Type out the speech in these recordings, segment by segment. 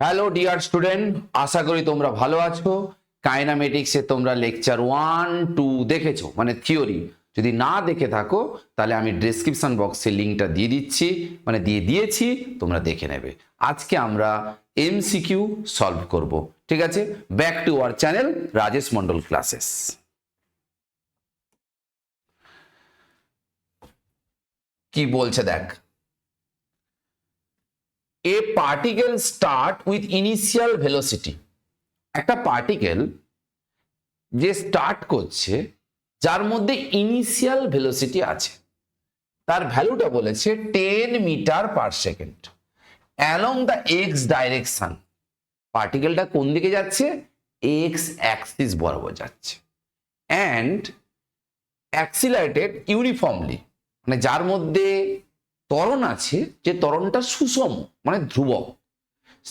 Hello dear student, আশা করি তোমরা ভালো আছো। কাইনামেটিক্সে তোমরা লেকচার 1-2 দেখেছো, মানে থিওরি। যদি না দেখে থাকো তাহলে আমি ডেসক্রিপশন বক্সে লিঙ্কটা দিয়ে দিচ্ছি, মানে দিয়ে দিয়েছি, তোমরা দেখে নেবে। আজকে আমরা এমসিকিউ সলভ করব, ঠিক আছে? Back to our channel Rajesh Mondal classes. কি বলছে দেখ, a particle start with initial velocity. একটা পার্টিকেল যে স্টার্ট করছে, যার মধ্যে ইনিশিয়াল ভেলোসিটি আছে, তার ভ্যালুটা বলেছে 10 metre per second along the x direction. পার্টিকেলটা কোন দিকে যাচ্ছে? এক্স অ্যাক্সিস বরাবর যাচ্ছে। অ্যান্ড অ্যাক্সিলারেটেড ইউনিফর্মলি, মানে যার মধ্যে ত্বরণ আছে, যে ত্বরণটা সুষম মানে ধ্রুবক,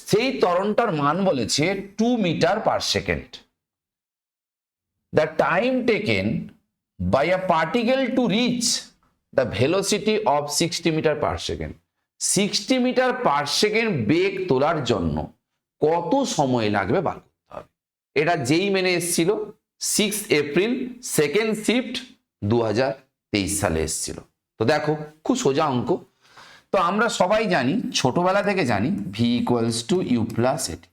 সেই ত্বরণটার মান বলেছে 2 metre per second. The time taken by a particle to reach the velocity of 60 metre per second. 60 metre per second বেগ তোলার জন্য কত সময় লাগবে বার করতে হবে। এটা যেই মেনে এসেছিল 6 এপ্রিল সেকেন্ড শিফট 2023 সালে এসেছিল। তো দেখো, খুব সোজা অঙ্ক। তো আমরা সবাই জানি, ছোটবেলা থেকে জানি V equals to you plus A T.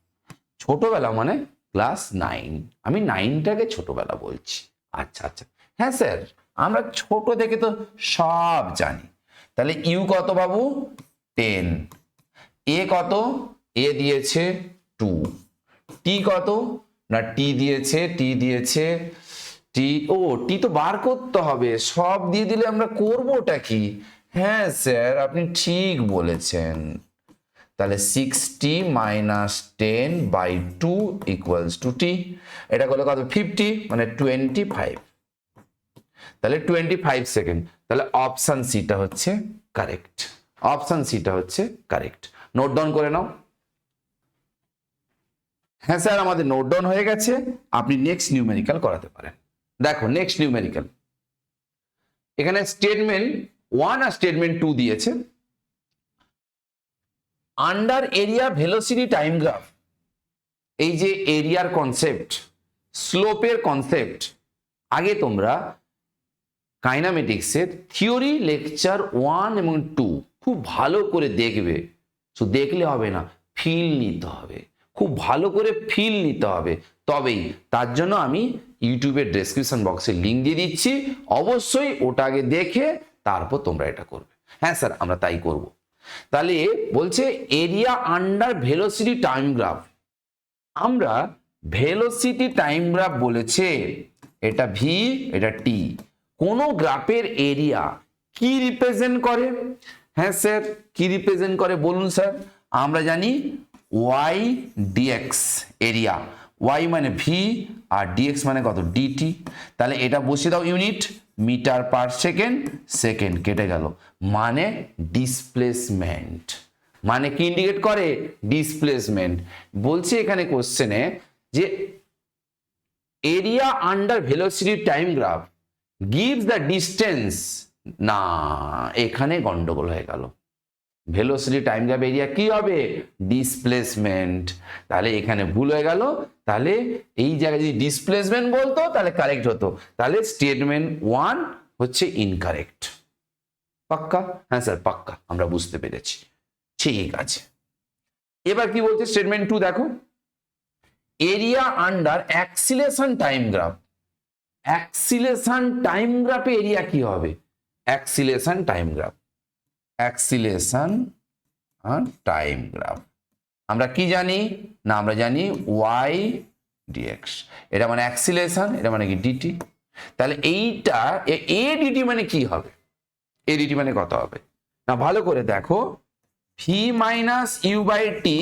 ছোটবেলা মানে ক্লাস 9, আমি 9টাকে ছোটবেলা বলছি। আচ্ছা আচ্ছা, হ্যাঁ স্যার, আমরা ছোট থেকে তো সব জানি। তাহলে ইউ কত বাবু? 10। এ কত? এ দিয়েছে 2। টি কত? না টি দিয়েছে টি, ও টি তো বার করতে হবে। সব দিয়ে দিলে আমরা করবোটা কি? হ্যাঁ স্যার, আপনি ঠিক বলেছেন। তাহলে 60 মাইনাস 10/2 ইকুয়ালস টু টি। এটা করলে কত? 50, মানে 25। তাহলে 25 সেকেন্ড। তাহলে অপশন সিটা হচ্ছে কারেক্ট। অপশন সিটা হচ্ছে কারেক্ট। নোট ডাউন করে নাও। হ্যাঁ স্যার, আমাদের নোট ডাউন হয়ে গেছে। আপনি নেক্সট নিউমেরিক্যাল করাতে পারেন। দেখো নেক্সট নিউমেরিক্যাল, এখানে স্টেটমেন্ট 1 আর স্টেটমেন্ট 2 দিয়েছে। Under area velocity time graph, এই যে এরিয়ার কনসেপ্ট, স্লোপের কনসেপ্ট, আগে তোমরা কাইনামেটিক্সের থিওরি লেকচার 1 এবং 2 খুব ভালো করে দেখবে। তো দেখলে হবে না, ফিল নিতে হবে, খুব ভালো করে ফিল নিতে হবে। তবেই, তার জন্য আমি ইউটিউবের ডেসক্রিপশন বক্সে লিঙ্ক দিয়ে দিচ্ছি, অবশ্যই ওটা আগে দেখে তারপর তোমরা এটা করবে। হ্যাঁ স্যার, আমরা তাই করব। তাহলে বলছে area under velocity time graph. আমরা ভেলোসিটি টাইম গ্রাফ বলেছে, এটা ভি, এটা টি। কোন গ্রাফের এরিয়া কি রিপ্রেজেন্ট করে? হ্যাঁ স্যার, কি রিপ্রেজেন্ট করে বলুন স্যার? আমরা জানি ওয়াই ডিএক্স এরিয়া। ওয়াই মানে ভি আর ডিএক্স মানে কত? ডিটি। তাহলে এটা বসিয়ে দাও unit, metre per second. Second কেটে গেল, মানে ডিসপ্লেসমেন্ট। মানে কি ইন্ডিকেট করে? ডিসপ্লেসমেন্ট। বলছে এখানে কোশ্চেনে যে area under velocity time graph gives the distance. না, এখানে গন্ডগোল হয়ে গেল। ভেলোসিটি টাইম গ্রাফ এরিয়া কি হবে? ডিসপ্লেসমেন্ট। তাহলে এখানে ভুল হয়ে গেল। তাহলে এই জায়গায় যদি ডিসপ্লেসমেন্ট বলতো তাহলে কারেক্ট হতো। তাহলে স্টেটমেন্ট 1 হচ্ছে ইনকারেক্ট। পাক্কা? হ্যাঁ স্যার পাক্কা, আমরা বুঝতে পেরেছি। ঠিক আছে, এবার কি বলছে স্টেটমেন্ট 2 দেখো। Area under acceleration time graph. Acceleration time গ্রাফে এরিয়া কি হবে? Acceleration time graph, acceleration time graph আমরা কি জানি? না, আমরা জানি ওয়াই ডিএক্স। এটা মানে অ্যাক্সিলেশন, এটা মানে কি? ডিটি। তাহলে এইটা এ ডিটি মানে কি হবে? এ ডিটি মানে কত হবে? না, ভালো করে দেখো, v minus u by t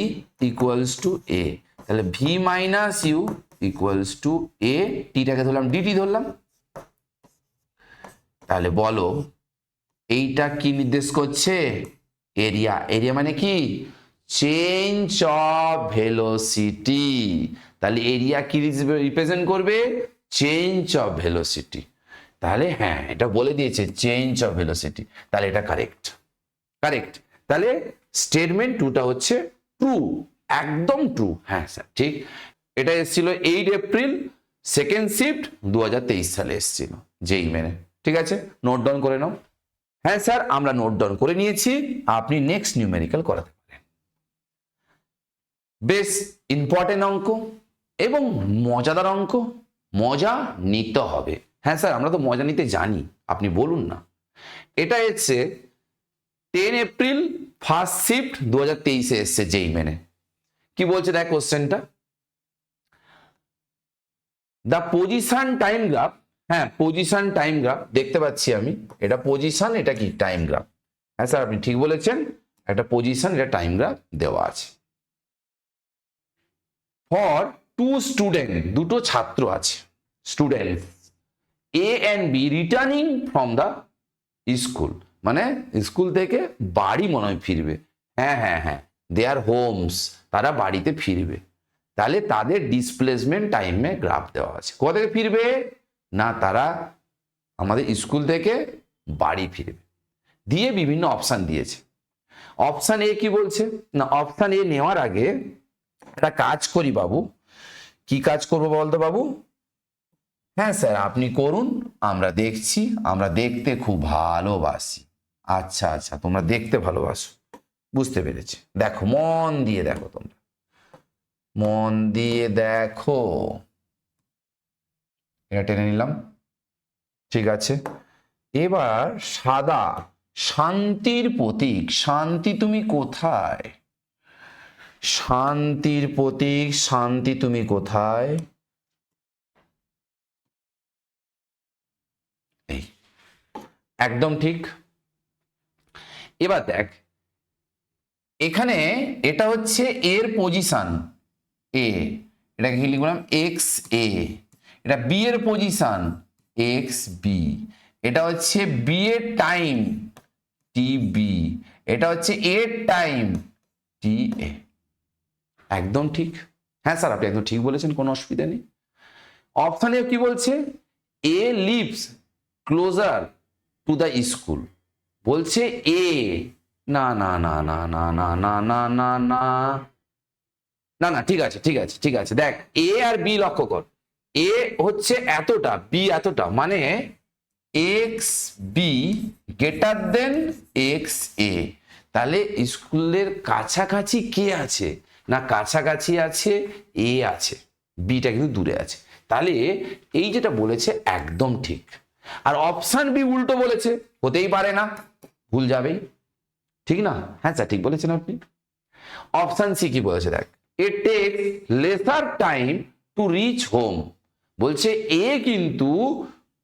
equals to a. তাহলে v minus u equals to a, টিটাকে ধরলাম, ডিটি ধরলাম। তাহলে বলো এইটা কি নির্দেশ করছে? এরিয়া। এরিয়া মানে কি? Change of velocity. তাহলে এরিয়া কি রিপ্রেজেন্ট করবে? Change of velocity. তাহলে হ্যাঁ, এটা বলে দিয়েছে চেঞ্জ অফ ভেলোসিটি। তাহলে এটা কারেক্ট, কারেক্ট। তাহলে স্টেটমেন্ট 2টা হচ্ছে ট্রু। একদম ট্রু, হ্যাঁ স্যার ঠিক। এটা এসেছিল 8 এপ্রিল, সেকেন্ড শিফট 2023 সালে এসেছিল যেই মেনে। ঠিক আছে, নোট ডাউন করে নাও। হ্যাঁ স্যার, আমরা নোট ডাউন করে নিয়েছি, আপনি নেক্সট নিউমেরিক্যাল করাতে পারেন। বেশ ইম্পর্টেন্ট অঙ্ক এবং মজাদার অঙ্ক, মজা নিতে হবে। হ্যাঁ স্যার, আমরা তো মজা নিতে জানি, আপনি বলুন না। এটা এসছে 10 এপ্রিল, ফার্স্ট শিফট 2023 এসছে যেই মেনে। কি বলছে দেখ কোশ্চেনটা, দ্য পজিশন টাইম গ্রাফ, হ্যাঁ পজিশন টাইম গ্রাফ দেখতে পাচ্ছি আমি, এটা পজিশন, এটা কি টাইম গ্রাফ। হ্যাঁ স্যার আপনি ঠিক বলেছেন, একটা পজিশন, এটা টাইম গ্রাফ দেওয়া আছে। ফর টু স্টুডেন্ট, দুটো ছাত্র আছে, student A and B returning from the school, মানে স্কুল থেকে বাড়ি মনে হয় ফিরবে। হ্যাঁ হ্যাঁ হ্যাঁ, দেয়ার হোমস, তারা বাড়িতে ফিরবে। তাহলে তাদের ডিসপ্লেসমেন্ট টাইমে গ্রাফ দেওয়া আছে। কোথা থেকে ফিরবে না, তারা আমাদের স্কুল থেকে বাড়ি ফিরবে, দিয়ে বিভিন্ন অপশান দিয়েছে। অপশান এ কি বলছে না, অপশান এ নেওয়ার আগে একটা কাজ করি বাবু। কি কাজ করবো বলতো বাবু? হ্যাঁ স্যার আপনি করুন, আমরা দেখছি, আমরা দেখতে খুব ভালোবাসি। আচ্ছা আচ্ছা, তোমরা দেখতে ভালোবাসো, বুঝতে পেরেছি। দেখো, মন দিয়ে দেখো, তোমরা মন দিয়ে দেখো। এটা টেনে নিলাম, ঠিক আছে। এবার সাদা, শান্তির প্রতীক, শান্তি তুমি কোথায়? শান্তির প্রতীক, শান্তি তুমি কোথায়? এই একদম ঠিক। এবার দেখ, এখানে এটা হচ্ছে এর পজিশন এ, এটাকে কি লিখলাম এক্স এ, এটা বি এর পজিশন এক্স বি, এটা হচ্ছে বি এর টাইম টি বি, এটা হচ্ছে এর টাইম টি এ। একদম ঠিক। হ্যাঁ স্যার আপনি একদম ঠিক বলেছেন, কোনো অসুবিধা নেই। অপশানে কি বলছে, A leaves closer to the school, বলছে এ, না না না না না না না না না না না না, ঠিক আছে ঠিক আছে ঠিক আছে। দেখ, এ আর বি লক্ষ্য কর, এ হচ্ছে এতটা, বি এতটা, মানে x B greater than x A. তাহলে স্কুলের কাছাকাছি কে আছে না, কাছাকাছি আছে এ আছে, বিটা কিন্তু দূরে আছে। তাহলে এই যেটা বলেছে একদম ঠিক। আর অপশন বি উল্টো বলেছে, হতেই পারে না, ভুল যাবেই, ঠিক না? হ্যাঁ স্যার ঠিক বলেছেন আপনি। অপশন সি কি বলেছে দেখ, it takes lesser time to reach home, বলছে এ কিন্তু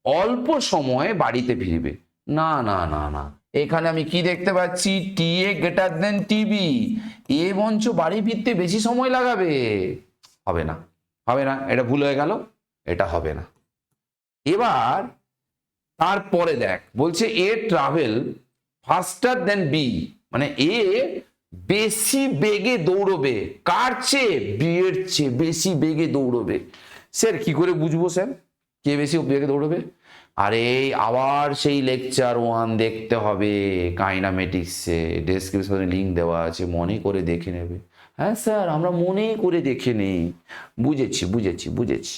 অল্প সময়ে বাড়িতে ফিরবে। না না না না, এখানে আমি কি দেখতে পাচ্ছি, টি এ গ্রেটার দেন টিবি, এ বঞ্চ বাড়ি ফিরতে বেশি সময় লাগাবে। হবে না, হবে না, এটা ভুল হয়ে গেল, এটা হবে না। এবার তারপরে দেখ, বলছে এ ট্রাভেল ফাস্টার দেন বি, মানে এ বেশি বেগে দৌড়বে, কার চেয়ে? বি এর চেয়ে বেশি বেগে দৌড়বে। স্যার কি করে বুঝবো স্যার কে বেশি বেগে দৌড়বে? আরে আবার সেই লেকচার 1 দেখতে হবে, কাইনামেটিক্সে ডেসক্রিপশনে লিঙ্ক দেওয়া আছে, মনে করে দেখে নেবে। হ্যাঁ স্যার আমরা মনে করে দেখে নেই, বুঝেছি বুঝেছি বুঝেছি।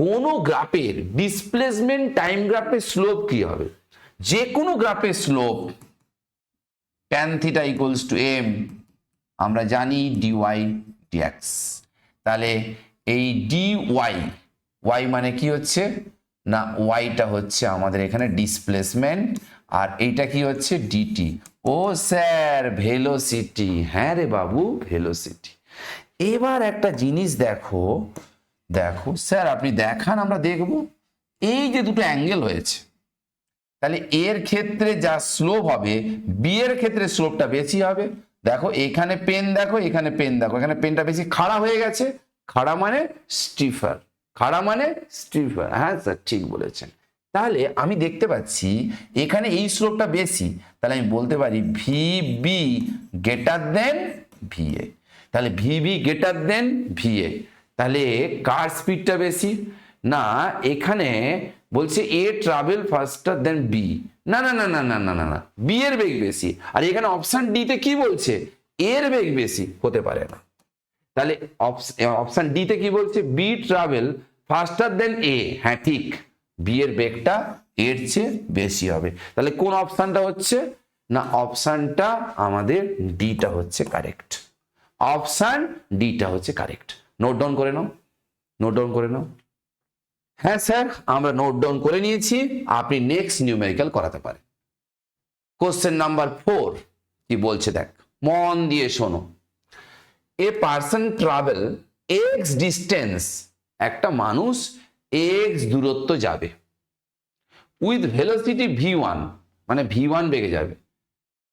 কোন গ্রাফের ডিসপ্লেসমেন্ট টাইম গ্রাফের স্লোপ কি হবে? যে কোনো গ্রাফের slope tan theta equals two m, আমরা জানি dy dx। তাহলে এই dy, y মানে কি হচ্ছে না, yটা হচ্ছে আমাদের এখানে ডিসপ্লেসমেন্ট, আর এইটা কি হচ্ছে dt। ও স্যার ভেলোসিটি, হ্যাঁ রে বাবু ভেলোসিটি। এবার একটা জিনিস দেখো, দেখো স্যার আপনি দেখান আমরা দেখব। এই যে দুটো অ্যাঙ্গেল হয়েছে, তাহলে এর ক্ষেত্রে যা স্লোপ হবে, বি এর ক্ষেত্রে স্লোপটা বেশি হবে। দেখো এখানে পেন দেখো, এখানে পেন দেখো, এখানে পেনটা বেশি খাড়া হয়ে গেছে, খাড়া মানে স্টিফার, খাড়া মানে স্টিফার। হ্যাঁ স্যার ঠিক বলেছেন। তাহলে আমি দেখতে পাচ্ছি এখানে এই স্লোপটা বেশি, তাহলে আমি বলতে পারি v B greater than v A. তাহলে v B greater than v A, তাহলে কার স্পিডটা বেশি না, এখানে বলছে এ ট্রাভেল ফাস্টার দেন বি, না না না না না না না না, বি এর বেগ বেশি। আর এখানে অপশন ডি তে কি বলছে, এর বেগ বেশি, হতে পারে না। তাহলে অপশন ডি তে কি বলছে, বি ট্রাভেল ফাস্টার দেন এ। হ্যাঁ ঠিক, বি এর বেগটা এর চেয়ে বেশি হবে। তাহলে কোন অপশনটা হচ্ছে না, অপশনটা আমাদের ডিটা হচ্ছে কারেক্ট। অপশন ডিটা হচ্ছে কারেক্ট। নোট ডাউন করে নাও, নোট ডাউন করে নাও। হ্যাঁ স্যার, আমরা নোট ডাউন করে নিয়েছি, আপনি নেক্সট নিউমেরিক্যাল করাতে পারেন। কোশ্চেন নাম্বার 4 কি বলছে দেখ, মন দিয়ে শোনো। A person travel x distance, একটা মানুষ এক্স দূরত্ব যাবে, উইথ ভেলোসিটি v1, মানে v1 বেগে যাবে,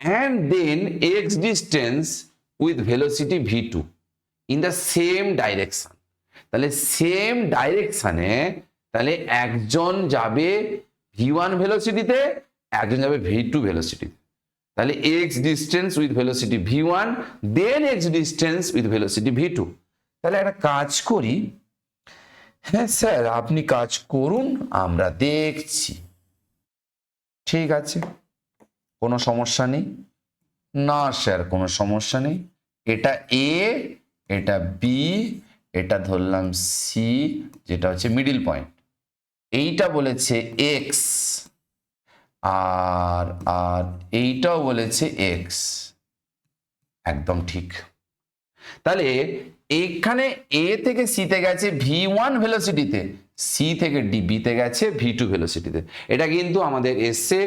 and then X distance with velocity v2 in the same direction. তাহলে সেম ডাইরেকশনে, তাহলে একজন যাবে v1 ভেলোসিটিতে, একজন যাবে v2 ভেলোসিটিতে। তাহলে X distance with velocity v1 then X distance with velocity v2। তাহলে একটা কাজ করি। হ্যাঁ স্যার, আপনি কাজ করুন, আমরা দেখছি। ঠিক আছে, কোনো সমস্যা নেই। না স্যার, কোনো সমস্যা নেই। এটা এ, এটা বি, এটা ধরলাম সি, যেটা হচ্ছে মিডিল পয়েন্ট। এইটা বলেছে এক্স, আর আর এইটাও বলেছে এক্স। একদম ঠিক। তাহলে এখানে এ থেকে সিতে গেছে v1 ভেলোসিটিতে, সি থেকে ডিবিতে গেছে v2 ভেলোসিটিতে। এটা কিন্তু আমাদের এসছে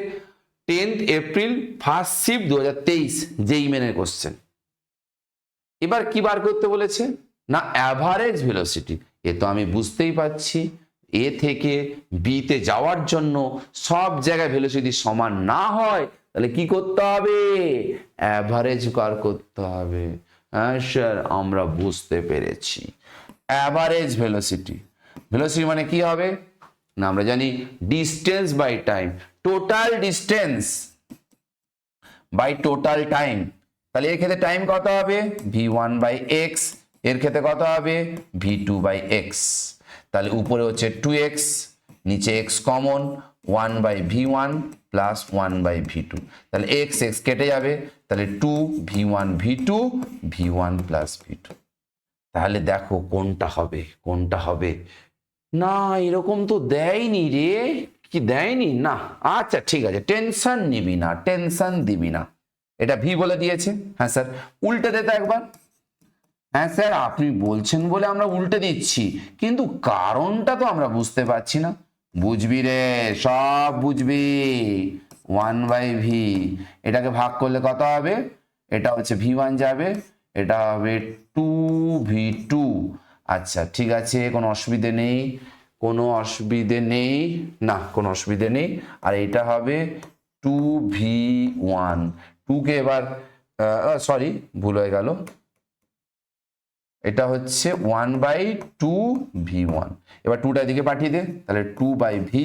10th এপ্রিল ফার্স্ট শিফট 2023 যেই মেনের কোশ্চেন। এবার কি বার করতে বলেছে না, অ্যাভারেজ ভেলোসিটি। এ তো আমি বুঝতেই পারছি, এ থেকে বিতে যাওয়ার জন্য সব জায়গায় ভেলোসিটি সমান না হয়, তাহলে কি করতে হবে, অ্যাভারেজ বার করতে হবে। হ্যাঁ স্যার, আমরা বুঝতে পেরেছি। অ্যাভারেজ ভেলোসিটি, ভেলোসিটি মানে কি হবে না, আমরা জানি distance by time, total distance by total time. তাহলে এর ক্ষেত্রে টাইম কত হবে, v1 বাই এক্স, এর ক্ষেত্রে কত হবে v2 বাই এক্স। তাহলে উপরে হচ্ছে 2x, নিচে x কমন, 1 by v1 plus 1 by v2। তাহলে x x কেটে যাবে, তাহলে 2 v1 v2 v1 plus v2। তাহলে দেখো কোনটা হবে, কোনটা হবে। না এরকম তো দেয়নি রে, কি দেয়নি না। আচ্ছা ঠিক আছে, টেনশন নিবি না, টেনশন দিবি না। এটা ভি বলে দিয়েছে। হ্যাঁ স্যার, উল্টে দে তো একবার। হ্যাঁ স্যার, আপনি বলছেন বলে আমরা উল্টে দিচ্ছি, কিন্তু কারণটা তো আমরা বুঝতে পারছি না। বুঝবি রে, সব বুঝবি। 1 বাই ভি, এটাকে ভাগ করলে কত হবে, এটা হচ্ছে v1 যাবে, এটা হবে 2v2। আচ্ছা ঠিক আছে, কোনো অসুবিধে নেই, কোনো অসুবিধে নেই, না কোনো অসুবিধে নেই। আর এটা হবে 2v1, 2 কে এবার সরি ভুল হয়ে গেল, এটা হচ্ছে 1 বাই 2v1। এবার 2টা এদিকে পাঠিয়ে দে, তাহলে 2 by V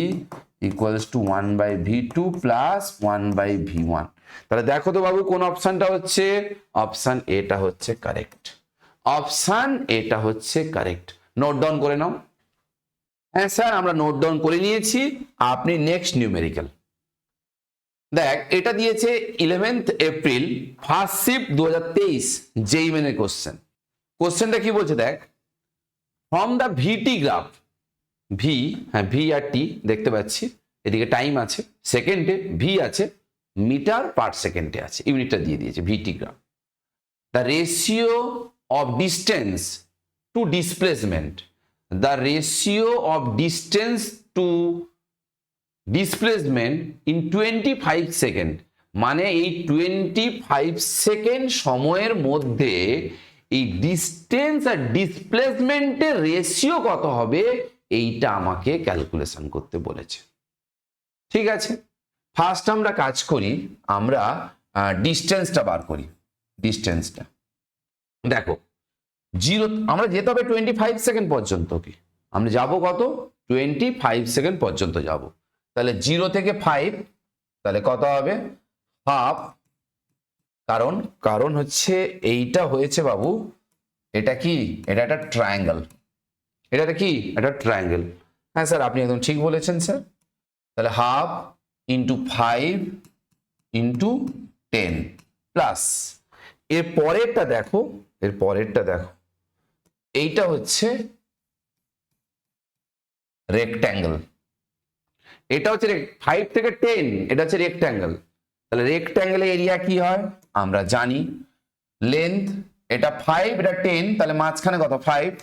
equals to 1 by v2 plus 1 by v1। তাহলে দেখো তো বাবু কোন অপশনটা হচ্ছে, অপশন এটা হচ্ছে কারেক্ট। অপশন এটা হচ্ছে কারেক্ট। নোট ডাউন করে নাও। হ্যাঁ স্যার, আমরা নোট ডাউন করে নিয়েছি, আপনি নেক্সট নিউমেরিক্যাল দেখ। এটা দিয়েছে 11th এপ্রিল ফার্স্ট শিফট 2023 যেই মেনের কোশ্চেন। কোশ্চেনটা কি বলছে দেখ, from the V T graph, V, হ্যাঁ ভি আর টি দেখতে পাচ্ছি, এদিকে টাইম আছে সেকেন্ডে, ভি আছে মিটার পার সেকেন্ডে আছে, ইউনিটটা দিয়ে দিয়েছে v t graph. The ratio of distance to displacement, the ratio of distance to displacement in 25 second, মানে এই 25 সেকেন্ড সময়ের মধ্যে এই ডিস্টেন্স আর ডিসপ্লেসমেন্টের রেশিও কত হবে, এইটা আমাকে ক্যালকুলেশন করতে বলেছে। ঠিক আছে, ফার্স্ট আমরা কাজ করি, আমরা ডিস্টেন্সটা বার করি। ডিস্টেন্সটা দেখো, জিরো, আমরা যেতে হবে 25 সেকেন্ড পর্যন্ত, কি আমরা যাব কত, 25 সেকেন্ড পর্যন্ত যাব। তাহলে 0 থেকে 5, তাহলে কত হবে হাফ। কারণ হচ্ছে এইটা হয়েছে বাবু, এটা কি, এটা একটা ট্রায়াঙ্গেল, এটা কি, এটা ট্রায়াঙ্গেল। হ্যাঁ স্যার, আপনি একদম ঠিক বলেছেন স্যার। তাহলে হাফ ইন্টু 5 ইন্টু 10 প্লাস এর পরেরটা দেখো, এর পরেরটা দেখো, এইটা হচ্ছে রেক্ট্যাঙ্গেল, এটা হচ্ছে 5 থেকে 10, এটা হচ্ছে রেক্ট্যাঙ্গেল। তাহলে রেক্ট্যাঙ্গেলের এরিয়া কি হয় আমরা জানি, লেন্থ এটা 5, এটা 10, তাহলে মাঝখানে কত 5,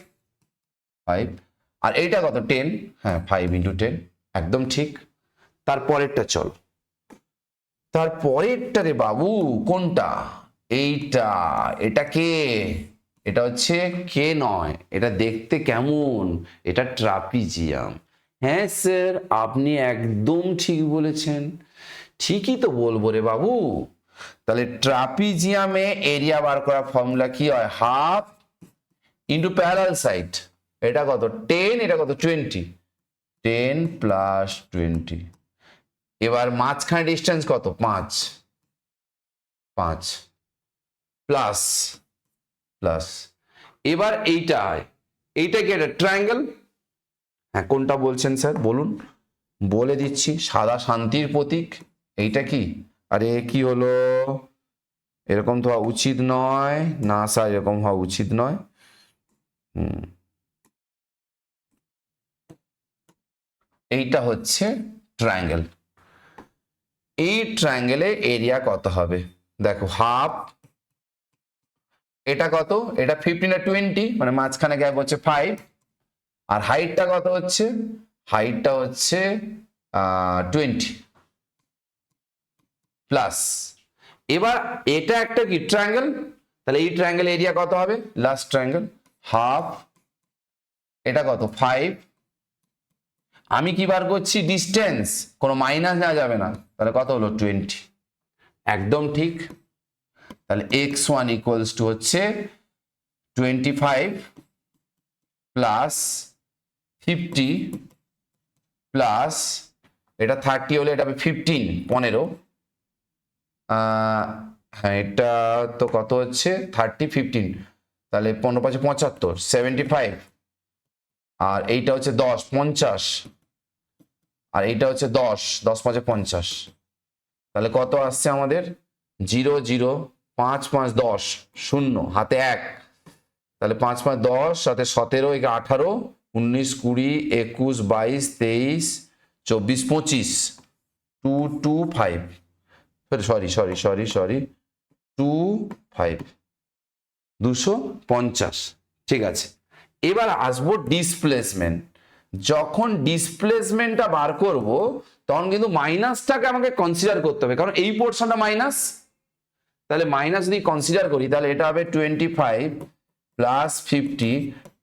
আর এইটা কত 10, হ্যাঁ 5 × 10, একদম ঠিক। তারপরেরটা চল, তারপরেরটা রে বাবু কোনটা, এইটা, এটা কে, এটা হচ্ছে কে নয়, এটা দেখতে কেমন, এটা ট্রাপিজিয়াম। হ্যাঁ স্যার আপনি একদম ঠিক বলেছেন, ঠিকই তো বলবো রে বাবু। তাহলে ট্রাপিজিয়ামে এরিয়া বার করার ফর্মুলা কি হয়, হাফ ইন্টু প্যারালাল সাইড, এটা কত 10, এটা কত 20, 10 + 20। এবার মাঝখানে ডিস্টেন্স কত 5 প্লাস প্লাস, এবার এইটা কি একটা ট্রায়াঙ্গেল, হ্যাঁ কোনটা বলছেন স্যার বলুন, বলে দিচ্ছি, সাদা শান্তির প্রতীক, এইটা কি, আরে কি হলো, এরকম তো হওয়া উচিত নয় না স্যার, এরকম হওয়া উচিত নয়। এইটা হচ্ছে ট্রায়াঙ্গেল, এই ট্রায়াঙ্গেলে এরিয়া কত হবে, দেখো হাফ, এটা কত, এটা 15 আর 20, মানে মাঝখানে গ্যাপ হচ্ছে 5, আর হাইটটা কত হচ্ছে, হাইটটা হচ্ছে 20 প্লাস, এবার এটা একটা কি ট্রায়াঙ্গেল, তাহলে এই ট্রায়াঙ্গেল এরিয়া কত হবে, লাস্ট ট্রায়াঙ্গেল হাফ, এটা কত 5, আমি কি বার করছি ডিস্টেন্স, কোনো মাইনাস নেওয়া যাবে না, তাহলে কত হলো 20, একদম ঠিক। তাহলে x1 = হচ্ছে 25 প্লাস 50 প্লাস, এটা 30 হলে এটা হবে 15, হ্যাঁ এটা তো কত হচ্ছে 30 15, তাহলে 15 × 5 = 75, 75, আর এইটা হচ্ছে 10 50, আর এইটা হচ্ছে 10 10 × 5 = 50, তাহলে কত আসছে আমাদের 0 0 5 5 10 0 হাতে 1, তাহলে 5 5 10, সাথে 17, 18 19 20 21 22 23 24 25, 225, সরি 25 250, ঠিক আছে। এবার আসবো ডিসপ্লেসমেন্ট, যখন ডিসপ্লেসমেন্টটা বার করব তখন কিন্তু মাইনাসটাকে আমাকে কনসিডার করতে হবে, কারণ এই পোর্শনটা মাইনাস, তাহলে মাইনাস যদি কনসিডার করি তাহলে এটা হবে 25 প্লাস 50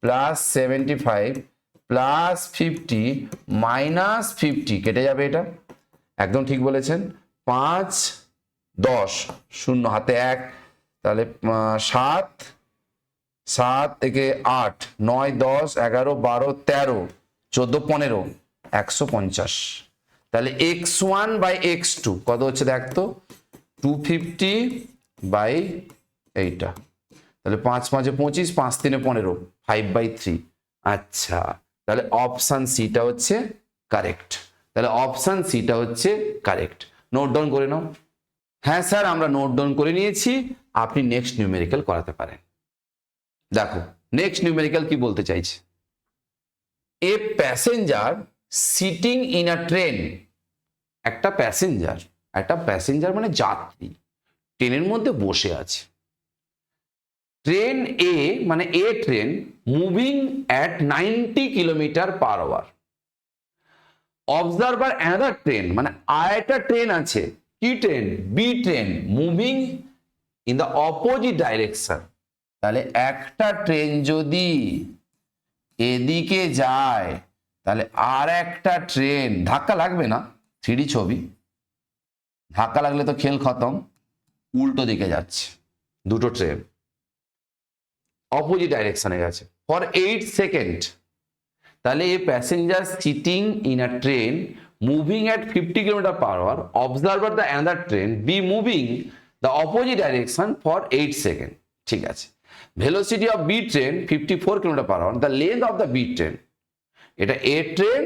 প্লাস 75 প্লাস 50 মাইনাস 50, কেটে যাবে এটা, একদম ঠিক বলেছেন, 5 10 0 হাতে 1, তাহলে 7 7 থেকে 8 9 10 11 12 13 14 15 150, তাহলে x1 বাই x2 কত হচ্ছে দেখ তো, 250 বাই এইটা, তাহলে 5 5 25 5 3 15, 5/3, আচ্ছা তাহলে অপশন সিটা হচ্ছে কারেক্ট, তাহলে অপশন সিটা হচ্ছে কারেক্ট, নোট ডাউন করে নাও। হ্যাঁ স্যার আমরা নোট ডাউন করে নিয়েছি, আপনি নেক্সট নিউমেরিক্যাল করাতে পারেন। দেখো নেক্সট নিউমেরিক্যাল কি বলতে চাইছে, a passenger sitting in a train, একটা প্যাসেঞ্জার মানে যাত্রী ট্রেনের মধ্যে বসে আছে, ট্রেন এ মানে A train moving at 90 km/h, observer another train, মানে আরেকটা ট্রেন আছে, কি train, B train moving in the opposite direction, তাহলে একটা ট্রেন যদি এদিকে যায় তাহলে আর একটা ট্রেন, ধাক্কা লাগবে না, 3D ছবি, ধাক্কা লাগলে তো খেল খতম, উল্টো দিকে যাচ্ছে, দুটো ট্রেন অপোজিট ডাইরেকশনে গেছে ফর 8 সেকেন্ড, তাহলে a passenger sitting in a train moving at 50 km/h observer the another train B moving the opposite direction for 8 second, ঠিক আছে। Velocity of B train 54 km/h, the length of the B train, এটা A train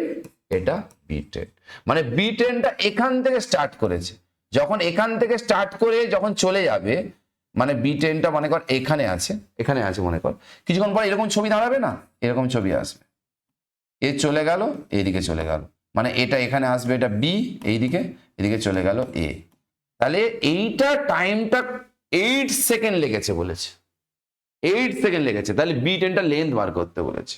এটা B train, মানে B ট্রেনটা এখান থেকে start করেছে, যখন এখান থেকে স্টার্ট করে যখন চলে যাবে মানে B10টা মনে কর এখানে আছে মনে কর, কিছুক্ষণ পর এরকম ছবি দাঁড়াবে না, এরকম ছবি আসবে, এ চলে গেল এইদিকে চলে গেল, মানে এটা এখানে আসবে, এটা বি এইদিকে, এদিকে চলে গেল এ। তাহলে এইটা টাইমটা 8 সেকেন্ড লেগেছে বলেছে, 8 সেকেন্ড লেগেছে। তাহলে B10টা লেন্থ বার করতে বলেছে।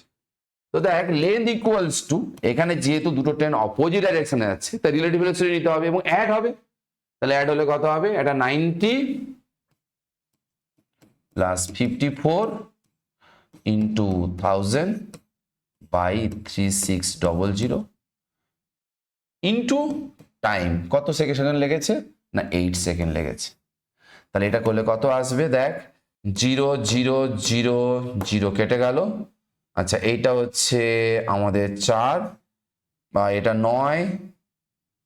তো দেখ লেন্থ ইকুয়ালস টু, এখানে যেহেতু দুটো ট্রেন অপোজিট ডাইরেকশনে যাচ্ছে তাই রিলেটিভ ভেলোসিটি নিতে হবে এবং অ্যাড হবে। তাহলে অ্যাড হলে কত হবে, এটা 90 plus 54 into 1000 by 3600 into time, কত সেকেন্ড লেগেছে না 8 সেকেন্ড লেগেছে। তাহলে এটা করলে কত আসবে দেখ, 0 0 0 0 কেটে গেল। আচ্ছা এইটা হচ্ছে আমাদের 4, বা এটা 9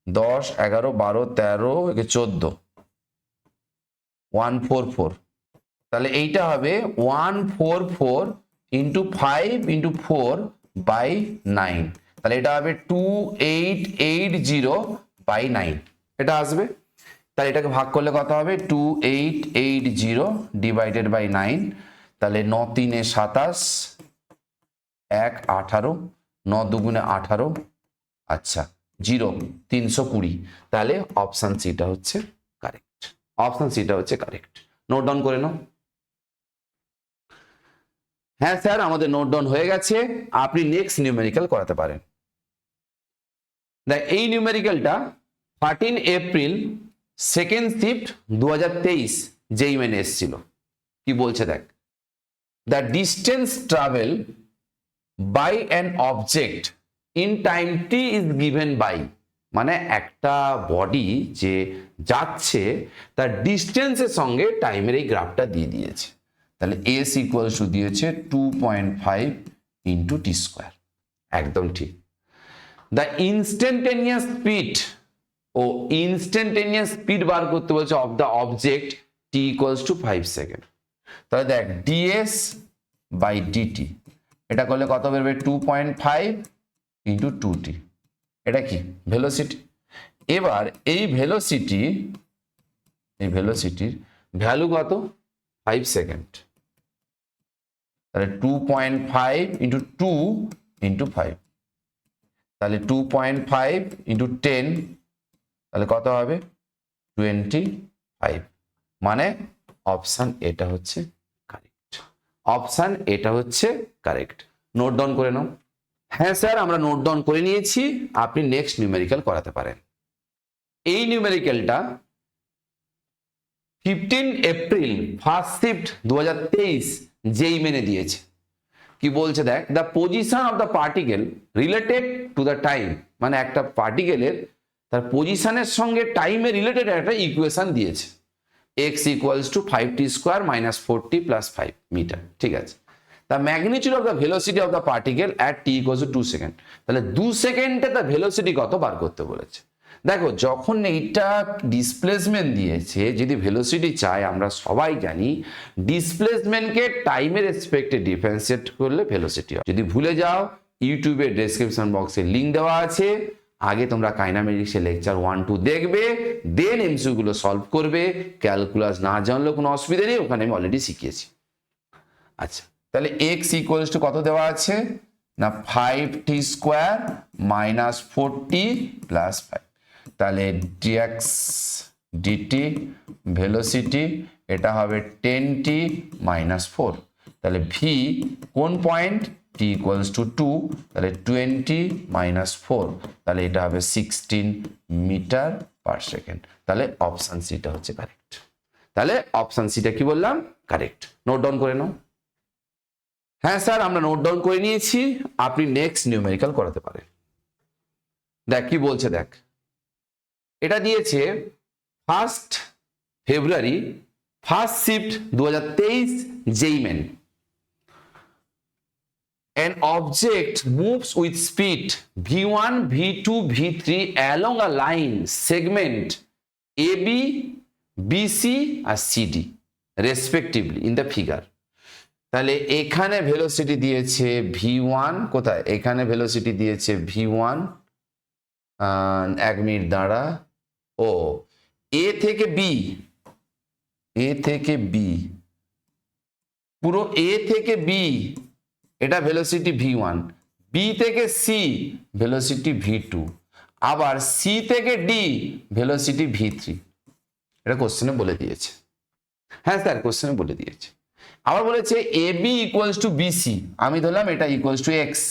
10 11 12 13 14 144। তাহলে এইটা হবে 144 ইন্টু 5 ইন্টু 4 বাই 9। তাহলে এটা হবে 2880 বাই 9 এটা আসবে। তাহলে এটাকে ভাগ করলে কত হবে, 2880 ডিভাইডেড বাই 9। তাহলে 9 3 27, 1 18, 9 2 18, আচ্ছা 0 320। তাহলে অপশন সিটা হচ্ছে কারেক্ট, অপশন সিটা হচ্ছে কারেক্ট। নোট ডাউন করে নাও। হ্যাঁ স্যার আমাদের নোট ডাউন হয়ে গেছে, আপনি নেক্সট নিউমেরিক্যাল করাতে পারেন। দেখ এই নিউমেরিক্যালটা 13 এপ্রিল সেকেন্ড শিফট 2023 যেই মেনে এসেছিল। কি বলছে দেখ, the distance travel by an object in time T is given by, মানে একটা বডি যে যাচ্ছে তার ডিস্টেন্সের সঙ্গে টাইমের এই গ্রাফটা দিয়ে দিয়েছে। তাহলে এস ইকুয়ালস টু দিয়েছে 2.5 ইন্টু টি স্কোয়ার, একদম ঠিক। দ্য ইনস্ট্যান্টেনিয়াস স্পিড, ও ইনস্ট্যান্টেনিয়াস স্পিড বার করতে বলছে of the object t equals to 5 second. তাহলে দেখ ডিএস বাই ডিটি, এটা করলে কত বেরবে, 2.5 ইন্টু 2t, এটা কি ভেলোসিটি। এবার এই ভেলোসিটির ভ্যালু কত, 5 সেকেন্ড। তাহলে 2.5 ইন্টু 2 ইন্টু 5, তাহলে 2.5 ইন্টু 10, তাহলে কত হবে 25, মানে অপশন এটা হচ্ছে কারেক্ট, অপশন এটা হচ্ছে কারেক্ট। নোট ডাউন করে নাও। হ্যাঁ স্যার আমরা নোট ডাউন করে নিয়েছি, আপনি নেক্সট নিউমেরিক্যাল করাতে পারেন। এই নিউমেরিক্যালটা 15 এপ্রিল ফার্স্ট শিফট 2023 যেই মেনে দিয়েছে। কি বলছে দেখ, the position of the particle related to the time, মানে একটা পার্টিকেলের তার পজিশনের সঙ্গে টাইমে রিলেটেড একটা ইকুয়েশন দিয়েছে, X equals to 5t square minus 4t plus 5 metre, ঠিক আছে। The magnitude of the velocity of the particle at T equals to 2 second, তাহলে 2 সেকেন্ডে তার ভেলোসিটি কত বার করতে বলেছে। দেখো যখন এইটা ডিসপ্লেসমেন্ট দিয়েছে, যদি ভেলোসিটি চাই আমরা সবাই জানি ডিসপ্লেসমেন্টকে টাইমের রেসপেক্টে ডিফারেন্সিয়েট করলে ভেলোসিটি হয়। যদি ভুলে যাও ইউটিউবের ডেসক্রিপশন বক্সে লিঙ্ক দেওয়া আছে, আগে তোমরা কাইনামেটিক্সের লেকচার 1 2 দেখবে, দেন এমসিকিউ গুলো সলভ করবে। ক্যালকুলাস না জানলেও কোনো অসুবিধা নেই, ওখানে আমি অলরেডি শিখিয়েছি। আচ্ছা তাহলে এক্স ইকুয়ালস টু কত দেওয়া আছে না 5t square minus 4t plus 5, তাহলে dx dt ভেলোসিটি এটা হবে 10t মাইনাস 4, তাহলে v কোন পয়েন্ট t ইকুয়ালস টু 2, তাহলে 20 মাইনাস 4, তাহলে এটা হবে 16 মিটার পার সেকেন্ড। তাহলে অপশন সিটা হচ্ছে কারেক্ট, তাহলে অপশন সিটা কি বললাম কারেক্ট। নোট ডাউন করে নাও। হ্যাঁ স্যার আমরা নোট ডাউন করে নিয়েছি, আপনি নেক্সট নিউমেরিক্যাল করাতে পারেন। দেখ কি বলছে দেখ, এটা দিয়েছে 1 ফেব্রুয়ারি ফার্স্ট শিফট 2023 যেই main, an object moves with speed v1 v2 v3 along a line segment ab bc আর cd respectively in the figure। তাহলে এখানে ভেলোসিটি দিয়েছে v1, কোথায় এখানে ভেলোসিটি দিয়েছে v1, 1 মিনিট দাঁড়া, ও এ থেকে বি, এ থেকে বি, পুরো এ থেকে বি এটা ভেলোসিটি v1, বি থেকে সি ভেলোসিটি v2, আবার সি থেকে ডি ভেলোসিটি v3। এটা কোশ্চেনে বলে দিয়েছে। হ্যাঁ স্যার কোশ্চেনে বলে দিয়েছে। আবার বলেছে A B equals to BC, আমি ধরলাম এটা ইকুয়ালস টু এক্স,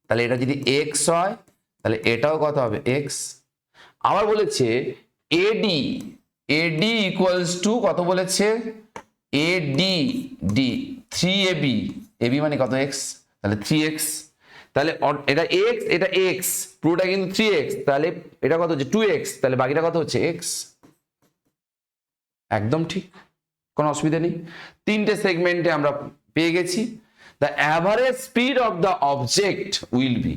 তাহলে এটা যদি এক্স হয় তাহলে এটাও কত হবে এক্স। আবার বলেছে এডি, এডি ইকুয়ালস টু কত বলেছে, এডি ডি 3ab, এবি মানে কত এক্স, তাহলে 3x, তাহলে এটা এক্স এটা এক্স, পুরোটা কিন্তু 3x, তাহলে এটা কত হচ্ছে 2x, তাহলে বাকিটা কত হচ্ছে এক্স। একদম ঠিক, কোনো অসুবিধা নেই। তিনটে সেগমেন্টে আমরা পেয়ে গেছি। The average speed of the object will be,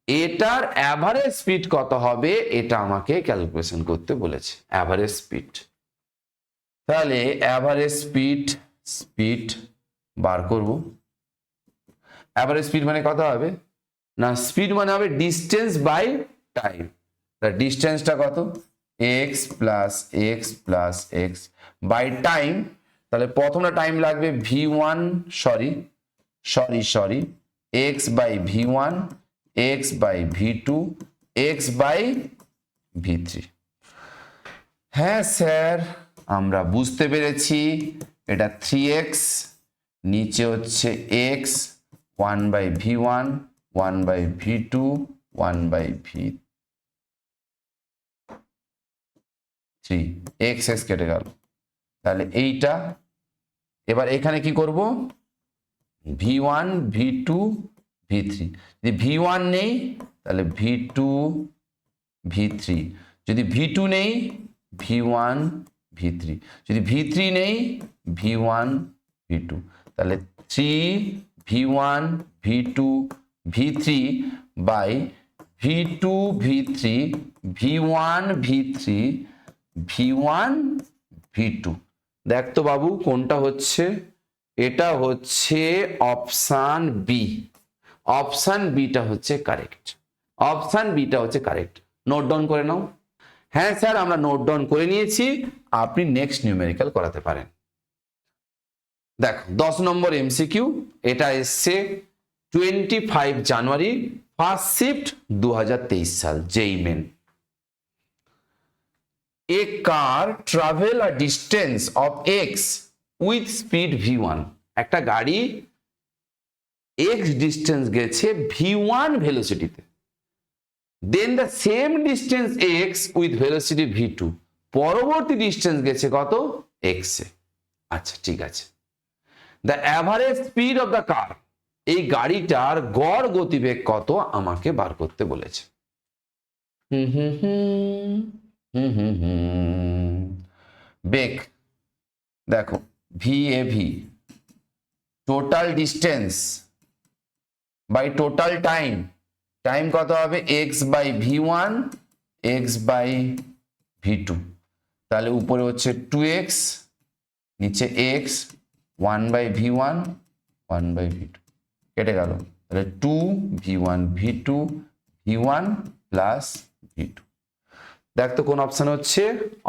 এটার অ্যাভারেজ স্পিড কত হবে এটা আমাকে ক্যালকুলেশন করতে বলেছে, অ্যাভারেজ স্পিড। তাহলে অ্যাভারেজ স্পিড বার করব। অ্যাভারেজ স্পিড মানে কত হবে না, স্পিড মানে হবে ডিস্টেন্স বাই টাইম। তার ডিস্টেন্সটা কত, X plus X plus X by time. তাহলে প্রথমটা টাইম লাগবে v1 sorry X by v1, X by v2, X by v3। হ্যাঁ স্যার আমরা বুঝতে পেরেছি, এটা 3x, নিচে হচ্ছে x, 1 by v1, 1 by v2, 1 by v3, x কেটে গেল। তাহলে এইটা এবার এখানে কি করব, v1 v2 v3, যদি v1 নেই তাহলে v2 v3, যদি v2 নেই v1 v3, যদি v3 নেই v1 v2, তাহলে 3 v1 v2 v3 by v2 v3 v1 v3 v1 v2। দেখ তো বাবু কোনটা হচ্ছে, এটা হচ্ছে অপশান বি, অপশান বিটা হচ্ছে কারেক্ট, অপশান বিটা হচ্ছে কারেক্ট। নোট ডাউন করে নাও। হ্যাঁ স্যার আমরা নোট ডাউন করে নিয়েছি, আপনি নেক্সট নিউমেরিক্যাল করাতে পারেন। দেখো 10 নম্বর এমসিকিউ, এটা এসছে 25 জানুয়ারি, ফার্স্ট শিফট 2023 সাল, যেই main. A car travel a distance of x with speed v1, একটা গাড়ি x ডিস্টেন্স গেছে v1 ভেলোসিটিতে, then the same distance x with velocity v2, পরবর্তী ডিস্টেন্স গেছে কত x এ। আচ্ছা ঠিক আছে, the average speed of the car, এই গাড়িটার গড় গতিবেগ কত আমাকে বার করতে বলেছে। বেগ দেখো v av, total distance by total time, time কত হবে x by v1 X by v2, তাহলে উপরে হচ্ছে 2x, নিচে x, 1 by v1 1 by v2, কেটে গেল, তাহলে 2 v1 v2 v1 plus v2। দেখ তো কোন অপশন হচ্ছে,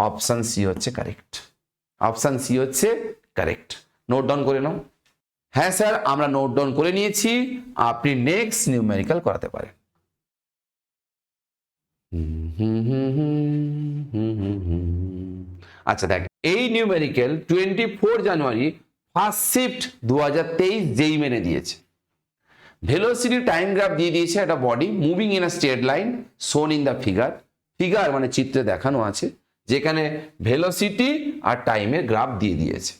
অপশন সি হচ্ছে কারেক্ট, অপশন সি হচ্ছে কারেক্ট। নোট ডাউন করে নাও। হ্যাঁ স্যার আমরা নোট ডাউন করে নিয়েছি, আপনি নেক্সট নিউমেরিক্যাল করাতে পারেন। আচ্ছা দেখ এই নিউমেরিক্যাল 24 জানুয়ারি ফার্স্ট শিফট 2023 যেই মেনে দিয়েছে। ভেলোসিটি টাইম গ্রাফ দিয়ে দিয়েছে, একটা body moving in a straight line শোন ইন দ্য ফিগার, ফিগার মানে চিত্রে দেখানো আছে, যেখানে ভেলোসিটি আর টাইমের গ্রাফ দিয়ে দিয়েছে।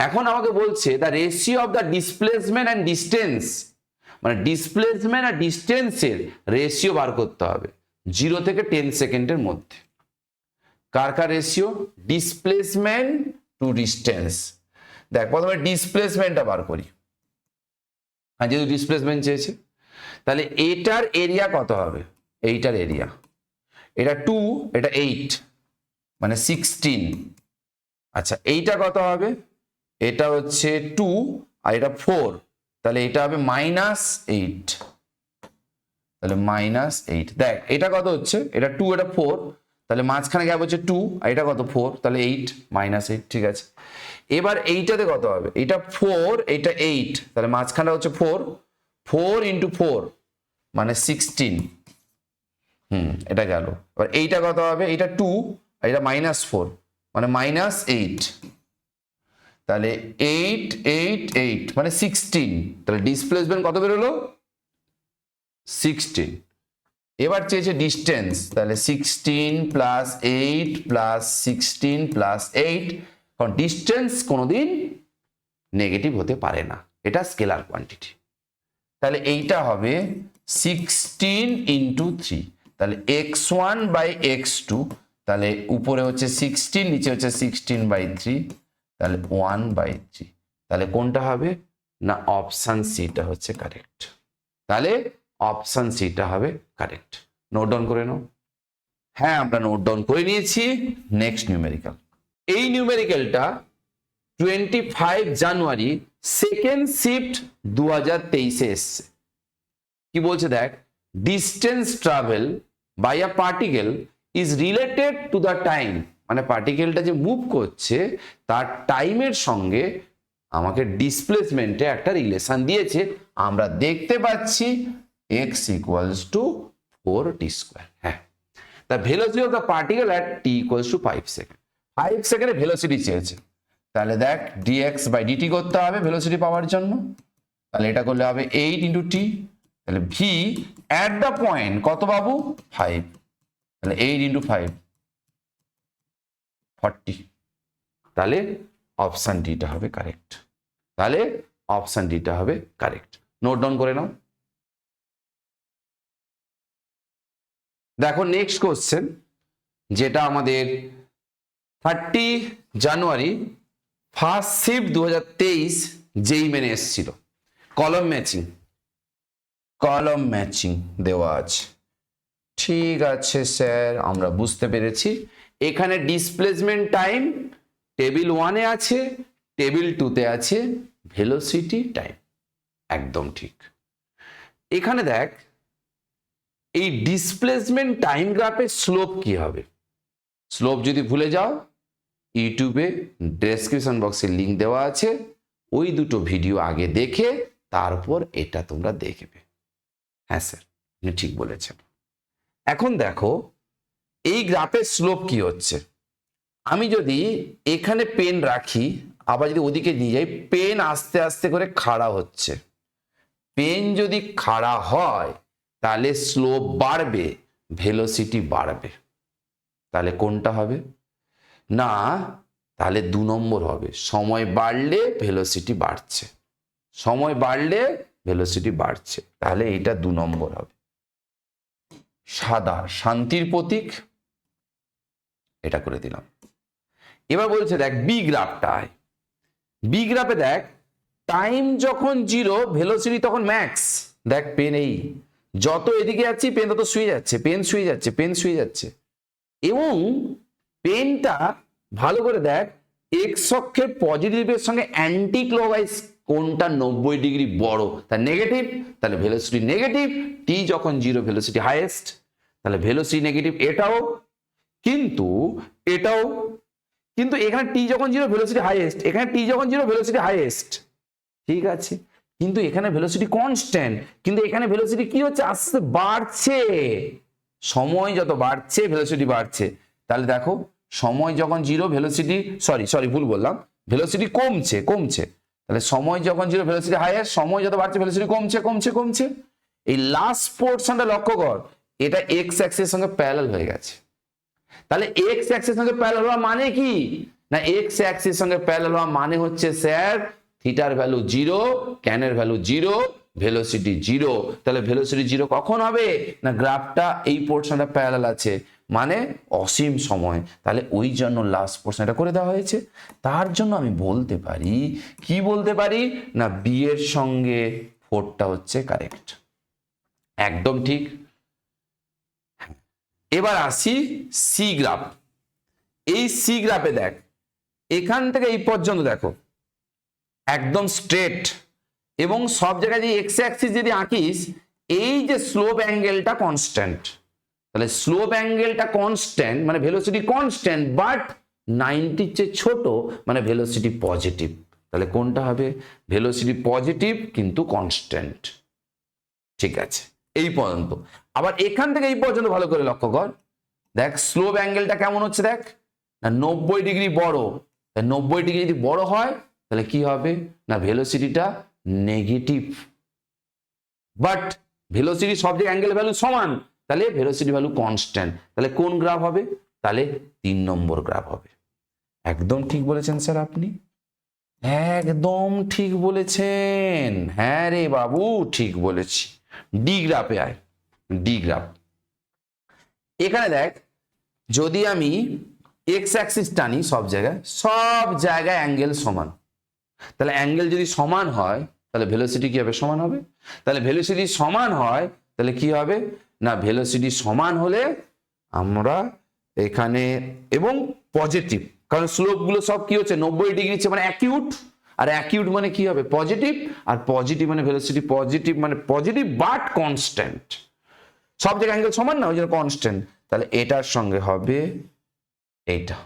এখন আমাকে বলছে the ratio of the displacement and distance, মানে ডিসপ্লেসমেন্ট আর ডিস্টেন্সের রেশিও বার করতে হবে 0 থেকে 10 সেকেন্ডের মধ্যে। কার কার রেশিও, ডিসপ্লেসমেন্ট টু ডিস্টেন্স। দেখ প্রথমে ডিসপ্লেসমেন্টটা বার করি, আর যেহেতু ডিসপ্লেসমেন্ট চেয়েছে তাহলে এটার এরিয়া কত হবে, এইটার এরিয়া, এটা 2 এটা 8 মানে 16। আচ্ছা এইটা কত হবে, এটা হচ্ছে 2 আর এটা 4, তাহলে এটা হবে -8, তাহলে -8। দেখ এটা কত হচ্ছে, এটা 2 এটা 4, তাহলে মাঝখানে গ্যাপ হচ্ছে 2, আর এটা কত 4, তাহলে 8 -8, ঠিক আছে। এবার এইটাতে কত হবে, এটা 4, এটা 8, তাহলে মাঝখানে হচ্ছে 4, 4 × 4 মানে 16, এটা গেল। এবার এইটা কত হবে, এটা 2 আর এটা -4 মানে -8, তাহলে 8 8 8 মানে 16, তাহলে ডিসপ্লেসমেন্ট কত বেরোলো 16। এবার চেয়েছে ডিস্টেন্স, তাহলে 16 + 8 + 16 + 8, কারণ ডিস্টেন্স কোনোদিন নেগেটিভ হতে পারে না, এটা স্কেলার কোয়ান্টিটি। তাহলে এইটা হবে 16 × 3, তাহলে x1/x2, তাহলে উপরে হচ্ছে 16, নিচে হচ্ছে 16/3, তাহলে 1/3। তাহলে কোনটা হবে না অপশন সিটা হচ্ছে কারেক্ট। তাহলে অপশন সিটা হবে কারেক্ট। নোট ডাউন করে নাও। হ্যাঁ, আমরা নোট ডাউন করে নিয়েছি। Next numerical. এই নিউমেরিক্যালটা 25 জানুয়ারি সেকেন্ড শিফট 2023 এসছে। কি বলছে দেখ, distance travel by a particle is related to the time, মানে পার্টিকেলটা যে মুভ করছে তার টাইমের সঙ্গে আমাকে ডিসপ্লেসমেন্টে একটা রিলেশন দিয়েছে। আমরা দেখতে পাচ্ছি x = 4t²। হ্যাঁ, the velocity of the particle at t = 5 second. 5 সেকেন্ডে ভেলোসিটি চেয়েছে, তাহলে দেখ dx/dt করতে হবে ভেলোসিটি পাওয়ার জন্য। তাহলে এটা করলে হবে 8 × t, তাহলে v at the point কত বাবু 5, তাহলে 8 × 5 40। তাহলে অপশন ডিটা হবে কারেক্ট। তাহলে অপশন ডিটা হবে কারেক্ট। নোট ডাউন করে নাও। দেখো নেক্সট কোশ্চেন, যেটা আমাদের 30 জানুয়ারি ফার্স্ট শিফট 2023 যেই মেনে এসেছিল। কলম ম্যাচিং দেওয়া আছে। ঠিক আছে স্যার, আমরা বুঝতে পেরেছি। এখানে ডিসপ্লেসমেন্ট টাইম টেবিল 1-এ আছে, টেবিল 2-তে আছে ভেলোসিটি টাইম। একদম ঠিক। এখানে দেখ এই ডিসপ্লেসমেন্ট টাইম গ্রাফের স্লোপ কি হবে। স্লোপ যদি ভুলে যাও, ইউটিউবে ডেসক্রিপশন বক্সে লিঙ্ক দেওয়া আছে, ওই দুটো ভিডিও আগে দেখে তারপর এটা তোমরা দেখবে। হ্যাঁ স্যার, আপনি ঠিক বলেছেন। এখন দেখো এই গ্রাফের স্লোপ কি হচ্ছে। আমি যদি এখানে পেন রাখি, আবার যদি ওদিকে নিয়ে যাই, পেন আস্তে আস্তে করে খাড়া হচ্ছে। পেন যদি খাড়া হয় তাহলে স্লোপ বাড়বে, ভেলোসিটি বাড়বে। তাহলে কোনটা হবে না, তাহলে 2 নম্বর হবে। সময় বাড়লে ভেলোসিটি বাড়ছে, সময় বাড়লে ভেলোসিটি বাড়ছে, তাহলে এইটা 2 নম্বর হবে। সাদা শান্তির প্রতীক, এটা করে দিলাম। এবার বলছে দেখ বি গ্রাফটা, বি গ্রাফে দেখ টাইম যখন 0 ভেলোসিটি তখন ম্যাক্স। দেখ পেন এই যত এদিকে যাচ্ছি পেন তত শুয়ে যাচ্ছে, পেন শুয়ে যাচ্ছে, পেন শুয়ে যাচ্ছে। এবং পেনটা ভালো করে দেখ এক্স অক্ষের পজিটিভের সঙ্গে অ্যান্টি ক্লকওয়াইজ কোনটা 90 ডিগ্রি বড়, তার নেগেটিভ, তাহলে ভেলোসিটি নেগেটিভ। টি যখন 0 ভেলোসিটি হাইয়েস্ট, তাহলে ভেলোসিটি নেগেটিভ। এটাও কিন্তু, এটাও কিন্তু, এখানে টি যখন 0 ভেলোসিটি হাইয়েস্ট, এখানে টি যখন 0 ভেলোসিটি হাইয়েস্ট, ঠিক আছে। কিন্তু এখানে ভেলোসিটি কনস্ট্যান্ট, কিন্তু এখানে ভেলোসিটি কি হচ্ছে আস্তে বাড়ছে। সময় যত বাড়ছে ভেলোসিটি বাড়ছে। তাহলে দেখো সময় যখন 0 ভেলোসিটি সরি ভুল বললাম, ভেলোসিটি কমছে। তাহলে সময় যখন 0 ভেলোসিটি হাইয়েস্ট, সময় যত বাড়ছে ভেলোসিটি কমছে। এই লাস্ট পোর্শনটা লক্ষ্য কর, এটা এক্স অ্যাক্সিসের সঙ্গে প্যারালাল হয়ে গেছে। তাহলে এক্স অ্যাক্সিসের সঙ্গে প্যারালাল হওয়া মানে কি না, এক্স অ্যাক্সিসের সঙ্গে প্যারালাল হওয়া মানে হচ্ছে স্যার থিটার ভ্যালু 0, ট্যানের ভ্যালু 0, ভেলোসিটি 0। তাহলে ভেলোসিটি 0 কখন হবে না, গ্রাফটা এই পোর্শনটা প্যারালাল আছে, মানে অসীম সময়। তাহলে ওই জন্য লাস্ট পোর্শনটা করে দেওয়া হয়েছে। তার জন্য আমি বলতে পারি, কি বলতে পারি না, বি এর সঙ্গে 4টা হচ্ছে কারেক্ট। একদম ঠিক। এবার আসি সি গ্রাফ। এই সি গ্রাফে দেখ এখান থেকে এই পর্যন্ত দেখো একদম স্ট্রেট, এবং সব জায়গায় যে এক্স অ্যাক্সিস যদি আঁকিস, এই যে স্লোপ অ্যাঙ্গেলটা কনস্ট্যান্ট। তাহলে স্লোপ অ্যাঙ্গেলটা কনস্ট্যান্ট মানে ভেলোসিটি কনস্ট্যান্ট, বাট 90 চেয়ে ছোট মানে ভেলোসিটি পজিটিভ। তাহলে কোনটা হবে? ভেলোসিটি পজিটিভ কিন্তু কনস্ট্যান্ট। ঠিক আছে, এই পর্যন্ত। আবার এখান থেকে এই পর্যন্ত ভালো করে লক্ষ্য কর, দেখ স্লোপ অ্যাঙ্গেলটা কেমন হচ্ছে, দেখ না 90 ডিগ্রি বড়। 90 ডিগ্রি যদি বড় হয় তাহলে কি হবে না ভেলোসিটিটা নেগেটিভ, বাট ভেলোসিটি সব জায়গায় অ্যাঙ্গেল ভ্যালু সমান, তাহলে ভেলোসিটি ভ্যালু কনস্ট্যান্ট। তাহলে কোন গ্রাফ হবে? তাহলে 3 নম্বর গ্রাফ হবে। একদম ঠিক বলেছেন স্যার আপনি, একদম ঠিক বলেছেন। হ্যাঁ রে বাবু, ঠিক বলেছি। ডি গ্রাফে আয়, ডি গ্রাফ। এখানে দেখ, যদি আমি এক্স অ্যাক্সিস টানি সব জায়গায় অ্যাঙ্গেল সমান। তাহলে অ্যাঙ্গেল যদি সমান হয় তাহলে ভেলোসিটি কি হবে? সমান হবে। তাহলে ভেলোসিটি সমান হয় তাহলে কি হবে না ভেলোসিটি সমান হলে আমরা এখানে এবং পজিটিভ, কারণ স্লোপ গুলো সব কি হচ্ছে 90 ডিগ্রি মানে অ্যাকিউট, আর অ্যাকিউট মানে কি হবে? পজিটিভ, আর পজিটিভ মানে ভেলোসিটি পজিটিভ মানে পজিটিভ বাট কনস্ট্যান্ট। সব জায়গায় অ্যাঙ্গেল সমান না, ওই জন্য কনস্ট্যান্ট। তাহলে এটার সঙ্গে হবে এইটা।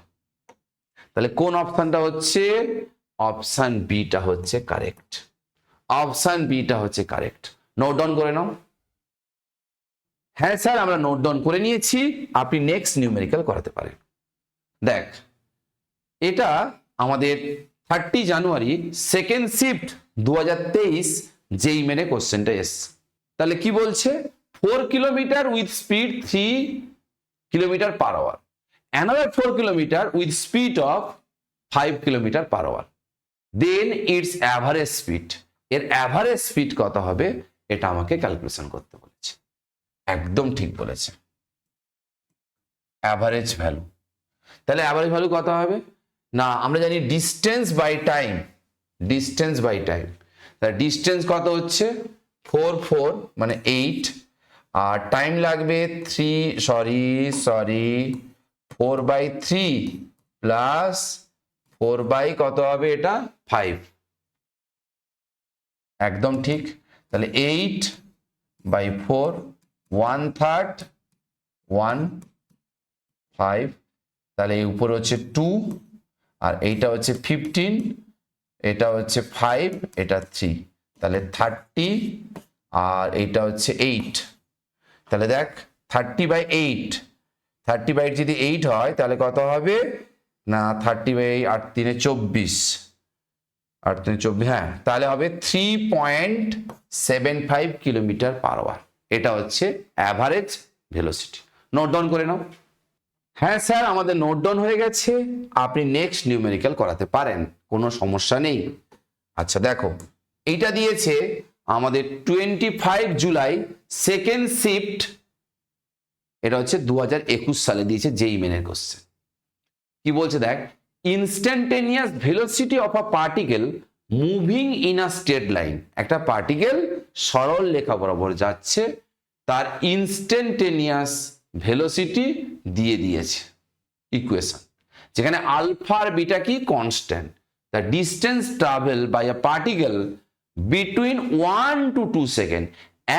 তাহলে কোন অপশনটা হচ্ছে? অপশন বিটা হচ্ছে কারেক্ট। অপশন বিটা হচ্ছে কারেক্ট। নোট ডাউন করে নাও। হ্যাঁ স্যার, আমরা নোট ডাউন করে নিয়েছি, আপনি নেক্সট নিউমেরিক্যাল করাতে পারেন। দেখ, এটা আমাদের 30 জানুয়ারি সেকেন্ড শিফট 2023 যেই মেনে কোশ্চেনটা এসছে। তাহলে কি বলছে? 4 kilometre with speed 3 kilometre per hour, another 4 kilometre with speed of 5 kilometre per hour, then it's average speed. এর অ্যাভারেজ স্পিড কত হবে এটা আমাকে ক্যালকুলেশন করতে বলেছে। একদম ঠিক বলেছে, অ্যাভারেজ ভ্যালু। তাহলে অ্যাভারেজ ভ্যালু কত হবে না আমরা জানি distance by time, distance by time. তাহলে ডিস্টেন্স কত হচ্ছে? 4 মানে 8, আর টাইম লাগবে 4/3 প্লাস 4 বাই কত হবে এটা? 5। একদম ঠিক। তাহলে 8/4 1/3 1 5, তাহলে এই উপরে হচ্ছে 2, আর এইটা হচ্ছে 15, এটা হচ্ছে 5, এটা 3, তাহলে 30, আর এইটা হচ্ছে 8। তাহলে দেখ 30/8, 30/8 যদি 8 হয় তাহলে কত হবে না 30/8 8 3 24, 8 3 24, হ্যাঁ, তাহলে হবে 3.75 কিলোমিটার পার আওয়ার। এটা হচ্ছে অ্যাভারেজ ভেলোসিটি। নোট ডাউন করে নাও। হ্যাঁ স্যার, আমাদের নোট ডাউন হয়ে গেছে, আপনি নেক্সট নিউমেরিক্যাল করাতে পারেন, কোনো সমস্যা নেই। আচ্ছা দেখো, এইটা দিয়েছে আমাদের 25 জুলাই সেকেন্ড শিফট, এটা হচ্ছে 2021 সালে দিয়েছে যেই মেনের কোশ্চেন। কি বলছে দেখ, instantaneous velocity of a particle moving in a straight line. একটা পার্টিকেল সরল রেখা বরাবর যাচ্ছে, তার ইনস্ট্যান্টেনিয়াস ভেলোসিটি দিয়ে দিয়েছে ইকুয়েশন, যেখানে আলফা আর বিটা কি? Constant. The distance travel by a particle between 1 to 2 second,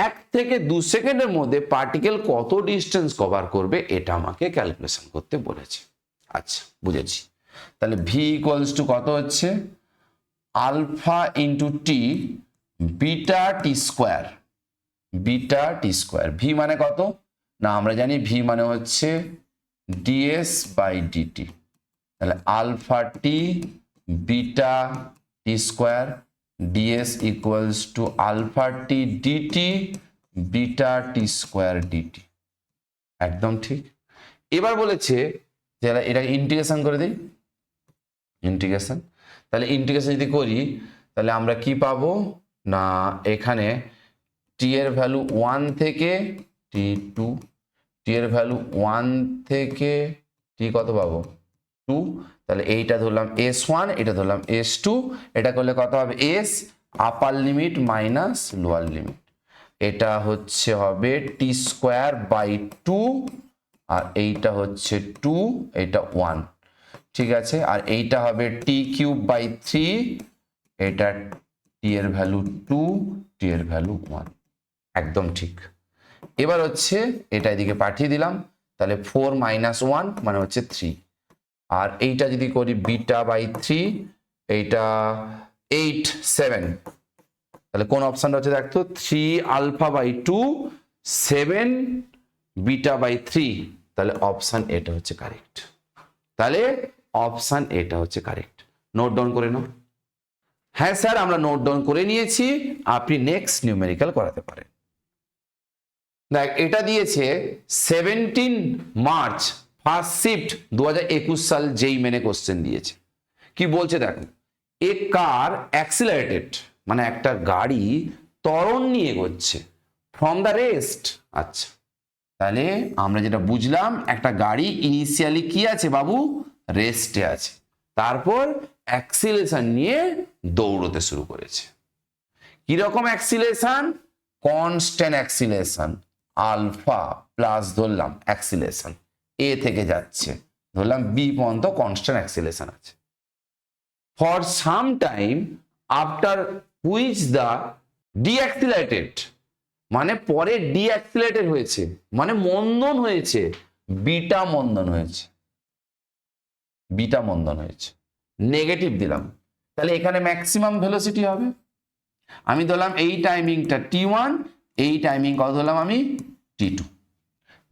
1 থেকে 2 সেকেন্ডের মধ্যে পার্টিকেল কত ডিস্টেন্স কভার করবে এটা আমাকে ক্যালকুলেশন করতে বলেছে। আচ্ছা বুঝেছি। তাহলে ভি ইকুয়ালস টু কত হচ্ছে? Alpha into t beta t square, beta t square. V মানে কত না আমরা জানি ভি মানে হচ্ছে ডিএস বাই ডিটি। তাহলে alpha t beta t square ds equals to alpha t dt beta t square dt. একদম ঠিক। এবার বলেছে যে এটা ইন্টিগ্রেশন করে দিই, ইন্টিগ্রেশন। তাহলে ইন্টিগ্রেশন যদি করি তাহলে আমরা কি পাবো না এখানে টি এর ভ্যালু 1 থেকে t2, টি এর ভ্যালু 1 থেকে টি কত পাবো 2, তাহলে এইটা ধরলাম s1, এটা ধরলাম s2, এটা করলে কত হবে s আপার লিমিট মাইনাস লোয়ার লিমিট, এটা হচ্ছে হবে টি স্কোয়ার বাই 2, আর এইটা হচ্ছে 2, এটা 1, ঠিক আছে। আর এইটা হবে টি কিউব বাই 3, এটা টি এর ভ্যালু 2, টি এর ভ্যালু 1। একদম ঠিক। এবার হচ্ছে এটা এদিকে পাঠিয়ে দিলাম, তাহলে 4 - 1 মানে হচ্ছে 3। আর এইটা যদি করি বিটা বাই 3, এইটা 8 7, তাহলে কোন অপশনটা হচ্ছে দেখতো 3 আলফা বাই 2 7 বিটা বাই 3, তাহলে অপশন এটা হচ্ছে কারেক্ট। তাহলে অপশন এটা হচ্ছে কারেক্ট। নোট ডাউন করে নাও। হ্যাঁ স্যার আমরা নোট ডাউন করে নিয়েছি, আপনি নেক্সট নিউমেরিক্যাল করাতে পারেন। দেখ এটা দিয়েছে 17 মার্চ ফার্স্ট শিফট 2021 সাল, যেই মেনে কোশ্চেন দিয়েছে। কি বলছে দেখো, এ কার অ্যাক্সিলারেটেড, মানে একটা গাড়ি ত্বরণ নিয়ে এগোচ্ছে ফ্রম দ্য রেস্ট। আচ্ছা, তাহলে আমরা যেটা বুঝলাম, একটা গাড়ি ইনিশিয়ালি কি আছে বাবু, রেস্টে আছে, তারপর অ্যাক্সিলারেশন নিয়ে দৌড়তে শুরু করেছে। কিরকম acceleration, constant acceleration, alpha plus ধরলাম অ্যাক্সিলারেশন এ থেকে যাচ্ছে, ধরলাম বি পর্যন্ত কনস্ট্যান্ট অ্যাক্সিলারেশন আছে। For some time after which the decelerated, মানে পরে ডিঅ্যাক্সিলারেটেড হয়েছে, মানে মন্দন হয়েছে, বিটা মন্দন হয়েছে, বিটা মন্দন হয়েছে, নেগেটিভ দিলাম, তাহলে এখানে ম্যাক্সিমাম ভেলোসিটি হবে। আমি ধরলাম এই টাইমিংটা t1, এই টাইমিং কত ধরলাম আমি t2,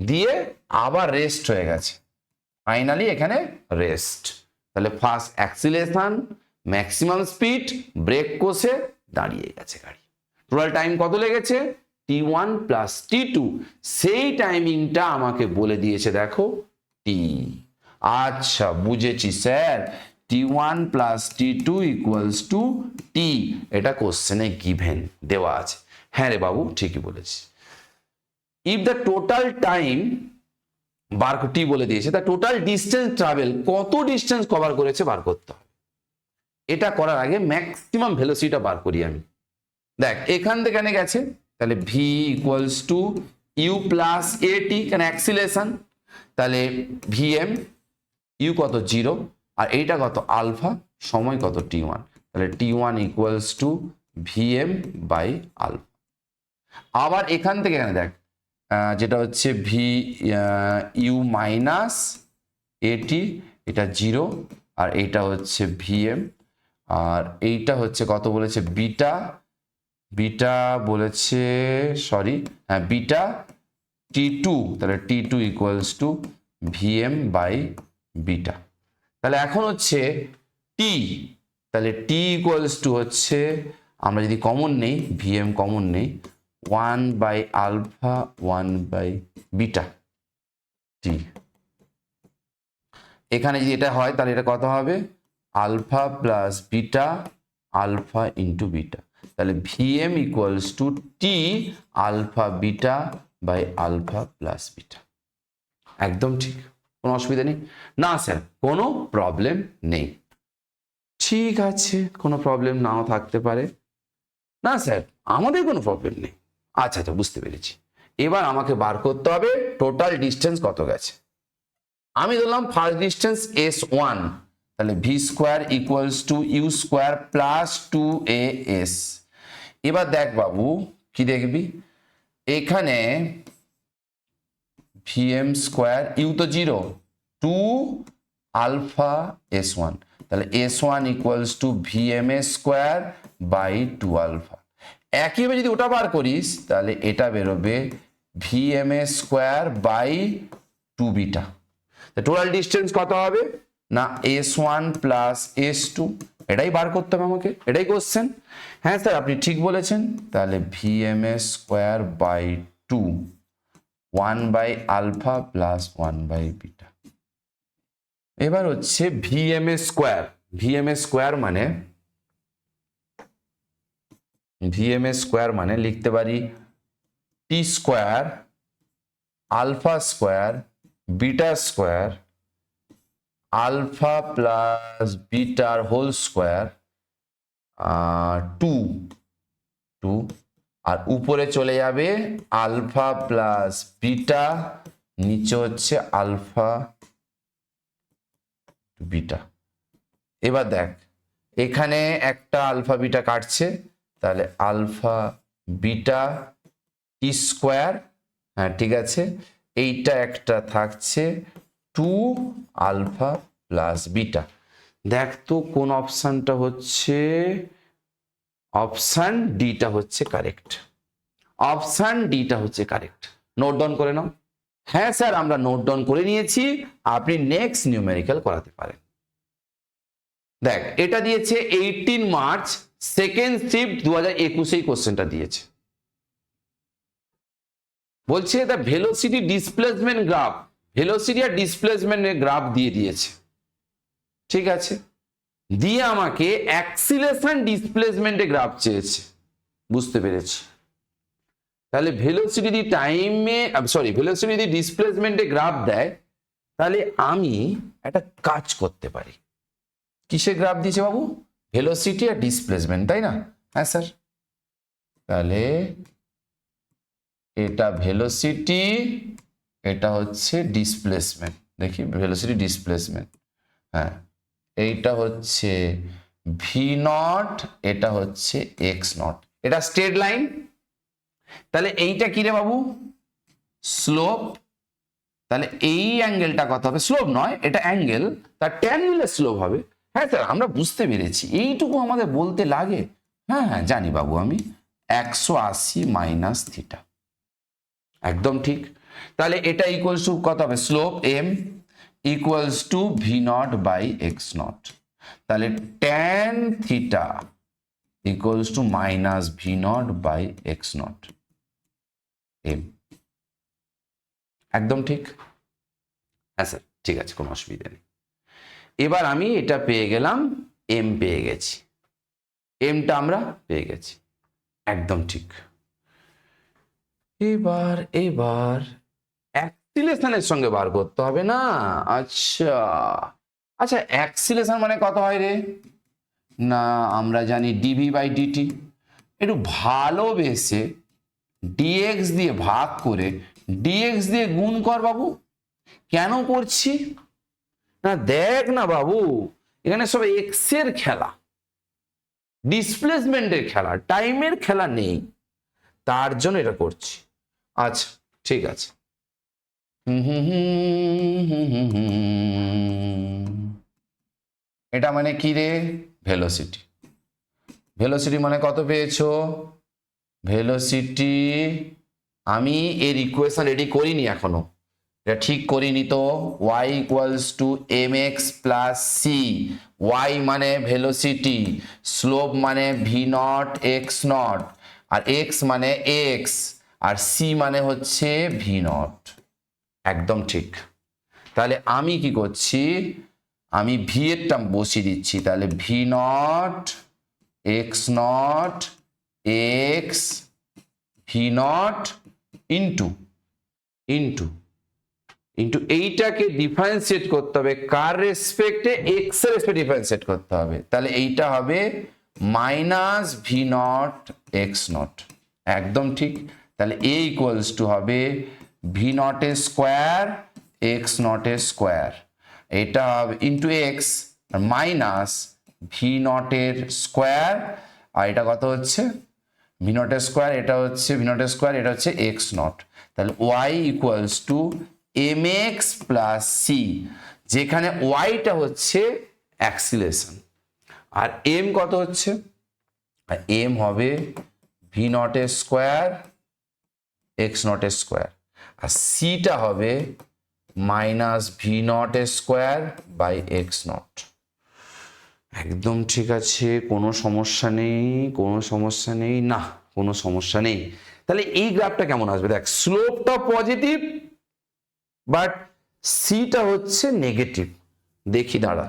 দিয়ে আবার রেস্ট হয়ে গেছে, ফাইনালি এখানে রেস্ট। তাহলে first acceleration, maximum speed, brake কষে দাঁড়িয়ে গেছে গাড়ি। টোটাল টাইম কত লেগেছে, t1 প্লাস t2, সেই টাইমিংটা আমাকে বলে দিয়েছে দেখো t। আচ্ছা বুঝেছি sir, t1 plus t2 equals two t, এটা কোশ্চেনে গিভেন দেওয়া আছে। হ্যাঁ রে বাবু ঠিকই বলেছি। ইফ দ্য টোটাল টাইম বার টি বলে দিয়েছে, তা টোটাল ডিস্টেন্স ট্রাভেল, কত ডিস্টেন্স কভার করেছে বার করতে হবে। এটা করার আগে ম্যাক্সিমাম ভেলোসিটিটা বার করি আমি। দেখ এখান থেকে এখানে গেছে, তাহলে V equals to you plus a t, কেন অ্যাক্সিলারেশন, তাহলে ভিএম, ইউ কত 0, আর এইটা কত আলফা, সময় কত t1, তাহলে t1 equals to V M by alpha. আবার এখান থেকে এখানে দেখ যেটা হচ্ছে ভি ইউ মাইনাস এটি, এটা 0, আর এইটা হচ্ছে ভিএম, আর এইটা হচ্ছে কত বলেছে বিটা, বিটা বলেছে সরি হ্যাঁ বিটা t2, তাহলে t2 equals to V M by beta. তাহলে এখন হচ্ছে t, তাহলে t ইকুয়ালস টু হচ্ছে, আমরা যদি কমন নেই ভিএম কমন নেই, 1 by alpha 1 by beta t. এখানে যদি এটা হয় তাহলে এটা কত হবে, alpha plus beta alpha into beta, তাহলে v m equals to t alpha beta by alpha plus beta. একদম ঠিক, কোনো অসুবিধা নেই না স্যার, কোনো প্রবলেম নেই। ঠিক আছে, কোনো প্রবলেম নাও থাকতে পারে না স্যার, আমাদের কোনো প্রবলেম নেই। আচ্ছা আচ্ছা বুঝতে পেরেছি। এবার আমাকে বার করতে হবে টোটাল ডিস্টেন্স কত গেছে। আমি ধরলাম ফার্স্ট ডিস্টেন্স s1, তাহলে V square equals to U square plus 2as। এবার দেখ বাবু কি দেখবি, এখানে ভিএম স্কোয়ার, ইউ তো 0, 2 আলফা s1, তাহলে s1 equals to V M square by 2 alpha. একইভাবে যদি ওটা বার করিস তাহলে এটা বেরোবে V M square by 2 beta. Total distance কত হবে না s1 প্লাস s2, এটাই বার করতে হবে আমাকে, এটাই কোশ্চেন। হ্যাঁ স্যার আপনি ঠিক বলেছেন, তাহলে v m square by 2 1 by alpha plus 1 by beta. এবার হচ্ছে ভিএম স্কোয়ার, ভিএম স্কোয়ার মানে লিখতে পারি t square alpha square beta square alpha plus বিটার হোল স্কোয়ার 2, আর উপরে চলে যাবে আলফা প্লাস বিটা, নিচে হচ্ছে আলফা বিটা। এবার দেখ এখানে একটা আলফা বিটা কাটছে, তাহলে আলফা বিটা টি স্কোয়ার হ্যাঁ ঠিক আছে, এইটা একটা থাকছে 2 আলফা প্লাস বিটা। দেখ তো কোন অপশনটা হচ্ছে, অপশন ডিটা হচ্ছে কারেক্ট, অপশন ডিটা হচ্ছে কারেক্ট। নোট ডাউন করে নাও। হ্যাঁ স্যার আমরা নোট ডাউন করে নিয়েছি, আপনি নেক্সট নিউমেরিক্যাল করাতে পারেন। দেখ এটা দিয়েছে 18 মার্চ সেকেন্ড শিফট 2021 কোশ্চেনটা দিয়েছে, বলছে the velocity displacement graph, velocity আর ডিসপ্লেসমেন্টের গ্রাফ দিয়ে দিয়েছে, ঠিক আছে, দিয়ে আমাকে অ্যাক্সিলেশন ডিসপ্লেসমেন্টের গ্রাফ চেয়েছে, বুঝতে পেরেছি। তাহলে ভেলোসিটি দি টাইমে সরি ভেলোসিটি দি ডিসপ্লেসমেন্টে গ্রাফ দেয়, তাহলে আমি একটা কাজ করতে পারি। কিসের গ্রাফ দিয়েছে বাবু? ভেলোসিটি আর ডিসপ্লেসমেন্ট, তাই না? হ্যাঁ স্যার, তাহলে এটা ভেলোসিটি, এটা হচ্ছে ডিসপ্লেসমেন্ট, দেখি ভেলোসিটি ডিসপ্লেসমেন্ট, হ্যাঁ এইটা হচ্ছে ভি নট, এটা হচ্ছে এক্স নট, এটা স্ট্রেট লাইন। তাহলে এইটা কি রে বাবু? স্লোপ। তাহলে এই অ্যাঙ্গেলটা কত হবে? স্লোপ নয়, এটা অ্যাঙ্গেল, তার ট্যান নিলে স্লোপ হবে। হ্যাঁ স্যার আমরা বুঝতে পেরেছি, এইটুকু আমাদের বলতে লাগে। হ্যাঁ হ্যাঁ জানি বাবু আমি, 180 মাইনাস থিটা, একদম ঠিক। তাহলে এটা ইকুয়ালস টু কত হবে? Slope m equals to v nought by x not, তাহলে tan theta equals to minus v nought by x nought m, একদম ঠিক। হ্যাঁ স্যার ঠিক আছে, কোনো অসুবিধা নেই। এবার আমি এটা পেয়ে গেলাম, এম পেয়ে গেছি, এমটা আমরা পেয়ে গেছি, একদম ঠিক। এবার এবার অ্যাক্সিলেশনের সঙ্গে বার করতে হবে না? আচ্ছা আচ্ছা, অ্যাক্সিলেশন মানে কত হয় রে? না আমরা জানি ডিভি বাই ডিটি, একটু ভালোবেসে ডিএক্স দিয়ে ভাগ করে ডিএক্স দিয়ে গুণ কর বাবু। কেন করছি না, দেখ না বাবু, এখানে সব এক্স এর খেলা, ডিসপ্লেসমেন্টের খেলা, টাইমের খেলা নেই, তার জন্য এটা করছি। আচ্ছা ঠিক আছে, এটা মানে কি রে? ভেলোসিটি। ভেলোসিটি মানে কত পেয়েছো? ভেলোসিটি আমি এর ইকুয়েশন রেডি করিনি এখনো, এটা ঠিক করিনি তো। y equals to M x plus C, Y মানে ভেলোসিটি, স্লোপ মানে ভি নট এক্স নট, আর এক্স মানে এক্স, আর সি মানে হচ্ছে ভি নট, একদম ঠিক। তাহলে আমি কি করছি, আমি ভি এর টার্ম বসিয়ে দিচ্ছি, তাহলে V naught X not x V naught into into into এইটাকে ডিফারেন্সিয়েট করতে হবে, কার রেসপেক্টে? এক্স এর রেসপেক্টে ডিফারেন্সিয়েট করতে হবে, তাহলে এইটা হবে minus v naught X not, একদম ঠিক। তাহলে এ ইকুয়ালস টু হবে ভি নট এর স্কোয়ার এক্স নট এর স্কোয়ার, এটা হবে into x minus v not এর স্কোয়ার, আর এটা কত হচ্ছে? ভি নট এর স্কোয়ার, এটা হচ্ছে ভি নট এর স্কোয়ার, এটা হচ্ছে এক্স নট। তাহলে Y equals to M x plus C, যেখানে ওয়াইটা হচ্ছে অ্যাক্সিলেশন, আর এম কত হচ্ছে? এম হবে ভি নট এর স্কোয়ার এক্স নট এর স্কোয়ার, আর সিটা হবে মাইনাস ভি নট এর স্কোয়ার বাই এক্স নট, একদম ঠিক আছে, কোনো সমস্যা নেই, কোনো সমস্যা নেই, না কোনো সমস্যা নেই। তাহলে এই গ্রাফটা কেমন আসবে? দেখ স্লোপটা পজিটিভ বাট সিটা হচ্ছে নেগেটিভ, দেখি দাঁড়া,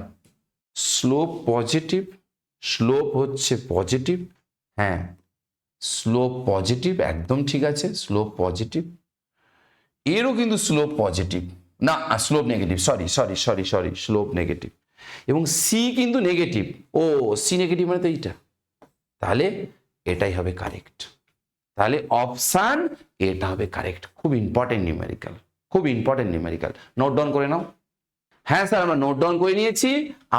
স্লোপ পজিটিভ, স্লোপ হচ্ছে পজিটিভ, হ্যাঁ স্লোপ পজিটিভ, একদম ঠিক আছে, স্লোপ পজিটিভ, এরও কিন্তু স্লোপ পজিটিভ, না slope negative, sorry sorry sorry sorry slope negative, এবং সি কিন্তু নেগেটিভ, ও সি নেগেটিভ মানে তো এইটা, তাহলে এটাই হবে কারেক্ট, তাহলে অপশান এটা হবে কারেক্ট। খুব ইম্পর্টেন্ট নিউমেরিক্যাল, খুব ইম্পর্টেন্ট নিউমেরিক্যাল, নোট ডাউন করে নাও। হ্যাঁ স্যার আমরা নোট ডাউন করে নিয়েছি,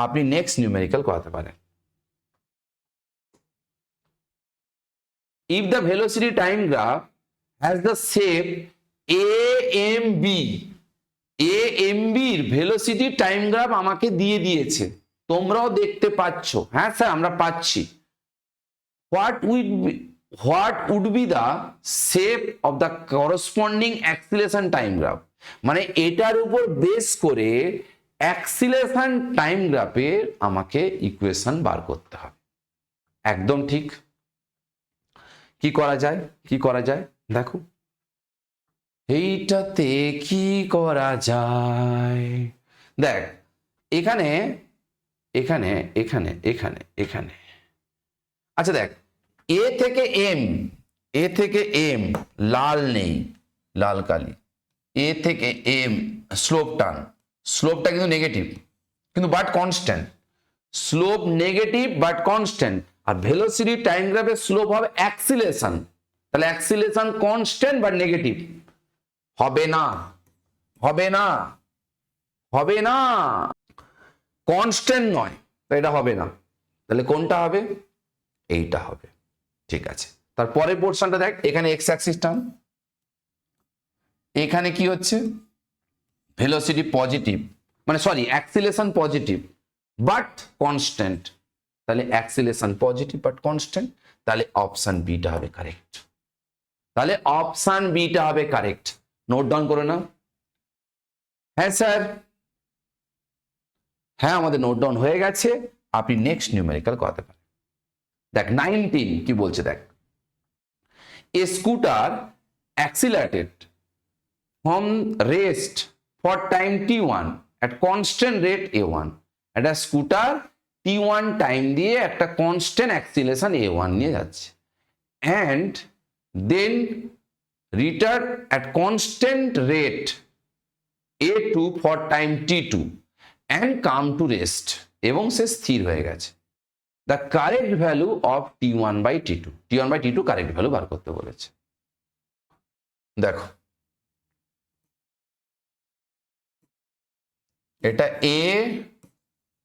আপনি নেক্সট নিউমেরিক্যাল করাতে পারেন। If the velocity time graph has the shape এএমবির ভেলোসিটি টাইম গ্রাফ আমাকে দিয়ে দিয়েছে, তোমরাও দেখতে পাচ্ছ। হ্যাঁ স্যার আমরা পাচ্ছি। What would be the shape of the corresponding acceleration time graph, মানে এটার উপর বেস করে অ্যাক্সিলারেশন টাইম গ্রাফের আমাকে ইকুয়েশন বার করতে হবে। একদম ঠিক। কি করা যায় দেখো, এইটাতে কি করা যায়, দেখ এখানে এখানে এখানে এখানে এখানে আচ্ছা দেখ, এ থেকে এম লাল নেই, লাল কালি, এ থেকে এম স্লোপটা কিন্তু নেগেটিভ, কিন্তু but constant, slope negative but constant. আর ভেলোসিটি টাইম গ্রাফের স্লোপ হবে অ্যাক্সিলারেশন, তাহলে অ্যাক্সিলারেশন কনস্ট্যান্ট বাট নেগেটিভ। হবে না কনস্ট্যান্ট নয়, তো এটা হবে না। তাহলে কোনটা হবে? এইটা হবে। ঠিক আছে, তারপরে পোর্শনটা দেখ, এখানে এক্স অ্যাক্সিস টার্ম, এখানে কি হচ্ছে ভেলোসিটি পজিটিভ, মানে sorry acceleration positive but constant, তাহলে অ্যাক্সিলারেশন পজিটিভ বাট কনস্ট্যান্ট, তাহলে অপশন বিটা হবে কারেক্ট। নোট ডাউন করে নাও। হ্যাঁ স্যার, হ্যাঁ আমাদের নোট ডাউন হয়ে গেছে, আপনি নেক্সট নিউমেরিক্যাল করাতে পারেন। দেখ 19 কি বলছে দেখ, এ scooter accelerated from rest for time t1 at constant rate a1, একটা স্কুটার t1 টাইম দিয়ে একটা কনস্ট্যান্ট অ্যাক্সিলারেশন a1 নিয়ে যাচ্ছে, and then return at constant rate a2 for time t2 and come to rest, এবং সে স্থির হয়ে গেছে। The correct value of t1 by t2 correct value বার করতে বলেছে। দেখো এটা এ,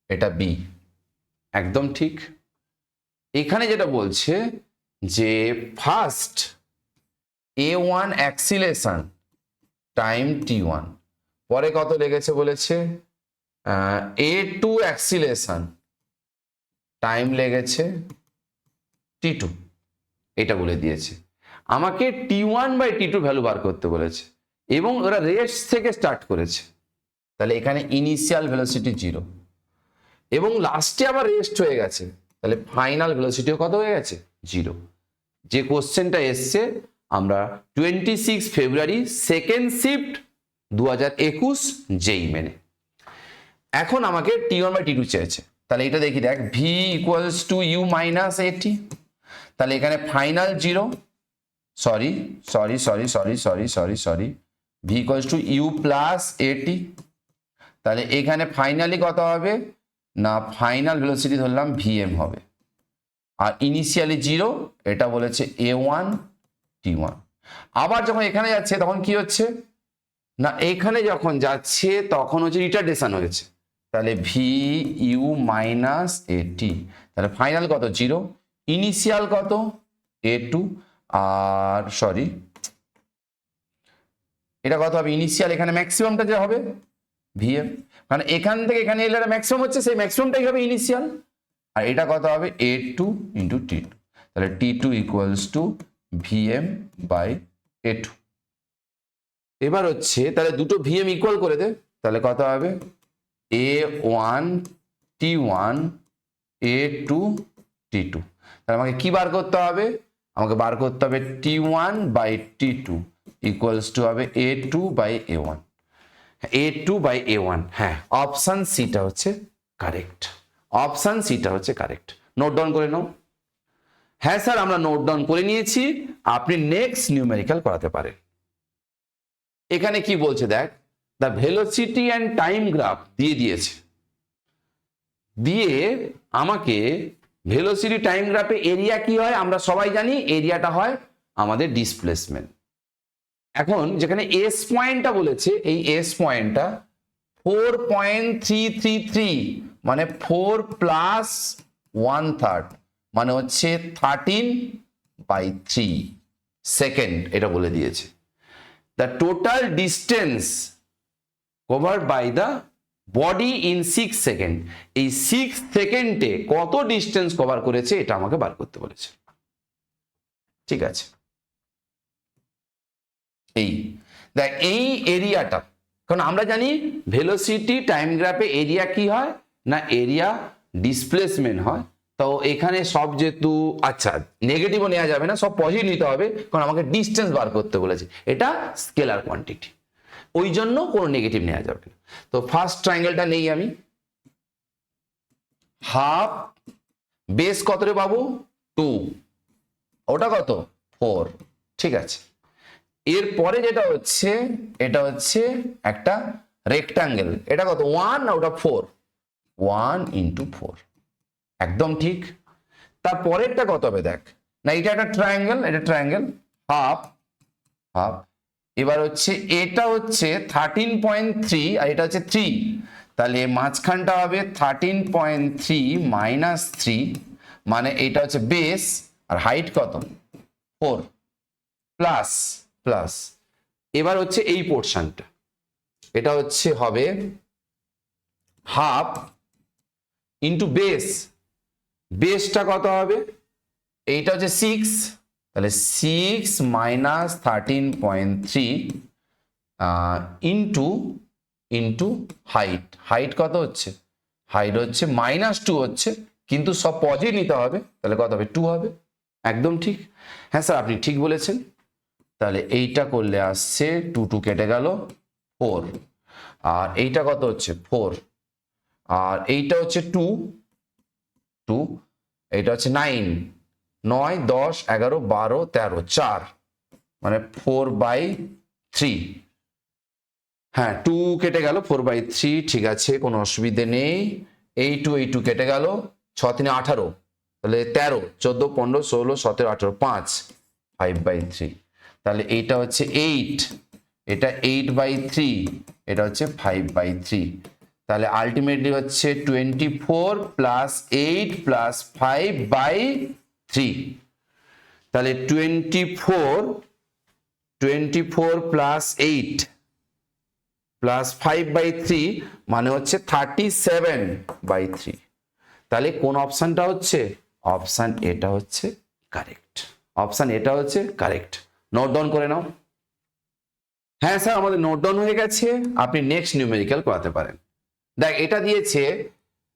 এটা বি, একদম ঠিক। এখানে যেটা বলছে যে first a1 acceleration time t1, পরে কত লেগেছে বলেছে a2 অ্যাক্সিলারেশন টাইম লেগেছে t2, এটা বলে দিয়েছে। আমাকে t1 বাই t2 ভ্যালু বার করতে বলেছে, এবং ওরা রেস্ট থেকে স্টার্ট করেছে, তাহলে এখানে ইনিশিয়াল ভেলোসিটি 0 এবং লাস্টে আবার রেস্ট হয়ে গেছে, তাহলে ফাইনাল ভেলোসিটিও কত হয়ে গেছে 0। যে কোশ্চেনটা এসছে আমরা 26 ফেব্রুয়ারি সেকেন্ড শিফট 2021 যেই মেনে। এখন আমাকে t1 বাই t2 চেয়েছে, তাহলে এটা দেখি দেখ, v equals to U minus A T, তাহলে এখানে final 0, sorry v equals to you plus A T, তাহলে এখানে ফাইনালি কত হবে না, ফাইনাল ভেলোসিটি ধরলাম vm হবে, আর ইনিশিয়ালি 0, এটা বলেছে a1 t1। আবার যখন এখানে যাচ্ছে তখন কি হচ্ছে না, এখানে যখন যাচ্ছে তখন হচ্ছে রিটার্ডেশন হয়েছে, তাহলে ভি ইউ মাইনাস এটি, তাহলে ফাইনাল কত 0, ইনিশিয়াল কত a2, আর সরি এটা কত হবে ইনিশিয়াল, এখানে ম্যাক্সিমামটা যে হবে vm, মানে এখান থেকে এখানে এলে ম্যাক্সিমাম হচ্ছে, সেই ম্যাক্সিমামটাই হবে ইনিশিয়াল, আর এটা কত হবে a2 ইন্টু t2, তাহলে t2 equals two vm by a2। এবার হচ্ছে তাহলে দুটো vm ইকুয়াল করে দে, তাহলে কত হবে a1 t1 a2 t2, তাহলে আমাকে কি বার করতে হবে, আমাকে বার করতে হবে t1 by t2 equals two হবে a2 বাই a1, হ্যাঁ অপশন সিটা হচ্ছে কারেক্ট। নোট ডাউন করে নাও। হ্যাঁ স্যার আমরা নোট ডাউন করে নিয়েছি, আপনি নেক্সট নিউমেরিক্যাল করাতে পারেন। এখানে কি বলছে দেখ, the velocity and time graph দিয়েছে, দিয়ে আমাকে ভেলোসিটি টাইম গ্রাফে এরিয়া কি হয় আমরা সবাই জানি, এরিয়াটা হয় আমাদের ডিসপ্লেসমেন্ট। এখন যেখানে এস পয়েন্টটা বলেছে, এই এস পয়েন্টটা 4.333, মানে 4 প্লাস 1/3, মানে হচ্ছে 13/3 সেকেন্ড, এটা বলে দিয়েছে। The total distance cover by the body in 6 second, এই 6 সেকেন্ডে কত ডিস্টেন্স কভার করেছে এটা আমাকে বার করতে বলেছে। ঠিক আছে, এই এরিয়াটা, কারণ আমরা জানি ভেলোসিটি টাইম গ্রাফে এরিয়া কি হয় না, এরিয়া ডিসপ্লেসমেন্ট হয়। তো এখানে সব যেহেতু আচ্ছা নেগেটিভও নেওয়া যাবে না, সব পজিটিভ নিতে হবে, কারণ আমাকে ডিস্টেন্স বার করতে বলেছে, এটা স্কেলার কোয়ান্টিটি, ওই জন্য কোনো নেগেটিভ নেওয়া যাবে না। তো ফার্স্ট ট্রায়াঙ্গেলটা নেই আমি, হাফ বেস কত রে বাবু 2, ওটা কত 4, ঠিক আছে। এরপরে যেটা হচ্ছে এটা হচ্ছে একটা রেক্টাঙ্গেল, এটা কত 1 না ওটা 4, 1 × 4, একদম ঠিক। তারপরেরটা কত হবে দেখ না, এটা একটা ট্রায়াঙ্গেল, এটা ট্রায়াঙ্গেল হাফ হাফ। এবার হচ্ছে এটা হচ্ছে 13.3 আর এটা হচ্ছে 3, তাহলে মাঝখানটা হবে 13.3 - 3, মানে এটা হচ্ছে বেস আর হাইট কত 4 প্লাস প্লাস। এবার হচ্ছে এই পোর্শনটা, এটা হচ্ছে হবে হাফ ইন্টু বেস, বেসটা কত হবে, এইটা হচ্ছে 6, তাহলে 6 - 13.3 ইন্টু হাইট, হাইট কত হচ্ছে, হাইট হচ্ছে -2 হচ্ছে, কিন্তু সব পজিটিভ নিতে হবে, তাহলে কত হবে 2 হবে, একদম ঠিক। হ্যাঁ স্যার আপনি ঠিক বলেছেন। তাহলে এইটা করলে আসছে 2 2 কেটে গেল 4, আর এইটা কত হচ্ছে 4, আর এইটা হচ্ছে 2 2, এইটা হচ্ছে 9 9 10 11 12 13 4, মানে 4/3। হ্যাঁ 2 কেটে গেল 4/3, ঠিক আছে কোনো অসুবিধে নেই। এই 2 কেটে গেল, 6 3 18, তাহলে 13 14 15 16 17 18 5, 5/3। তাহলে এইটা হচ্ছে 8, এটা 8/3, এটা হচ্ছে 5/3। তাহলে আলটিমেটলি হচ্ছে 24 + 8 + 5/3। তাহলে 24 + 8 + 5/3 মানে হচ্ছে 37/3। তাহলে কোন অপশনটা হচ্ছে, অপশন এটা হচ্ছে কারেক্ট, অপশন এটা হচ্ছে কারেক্ট। নোট ডাউন করে নাও। হ্যাঁ স্যার আমাদের নোট ডাউন হয়ে গেছে, আপনি নেক্সট নিউমেরিক্যাল করাতে পারেন। দেখ এটা দিয়েছে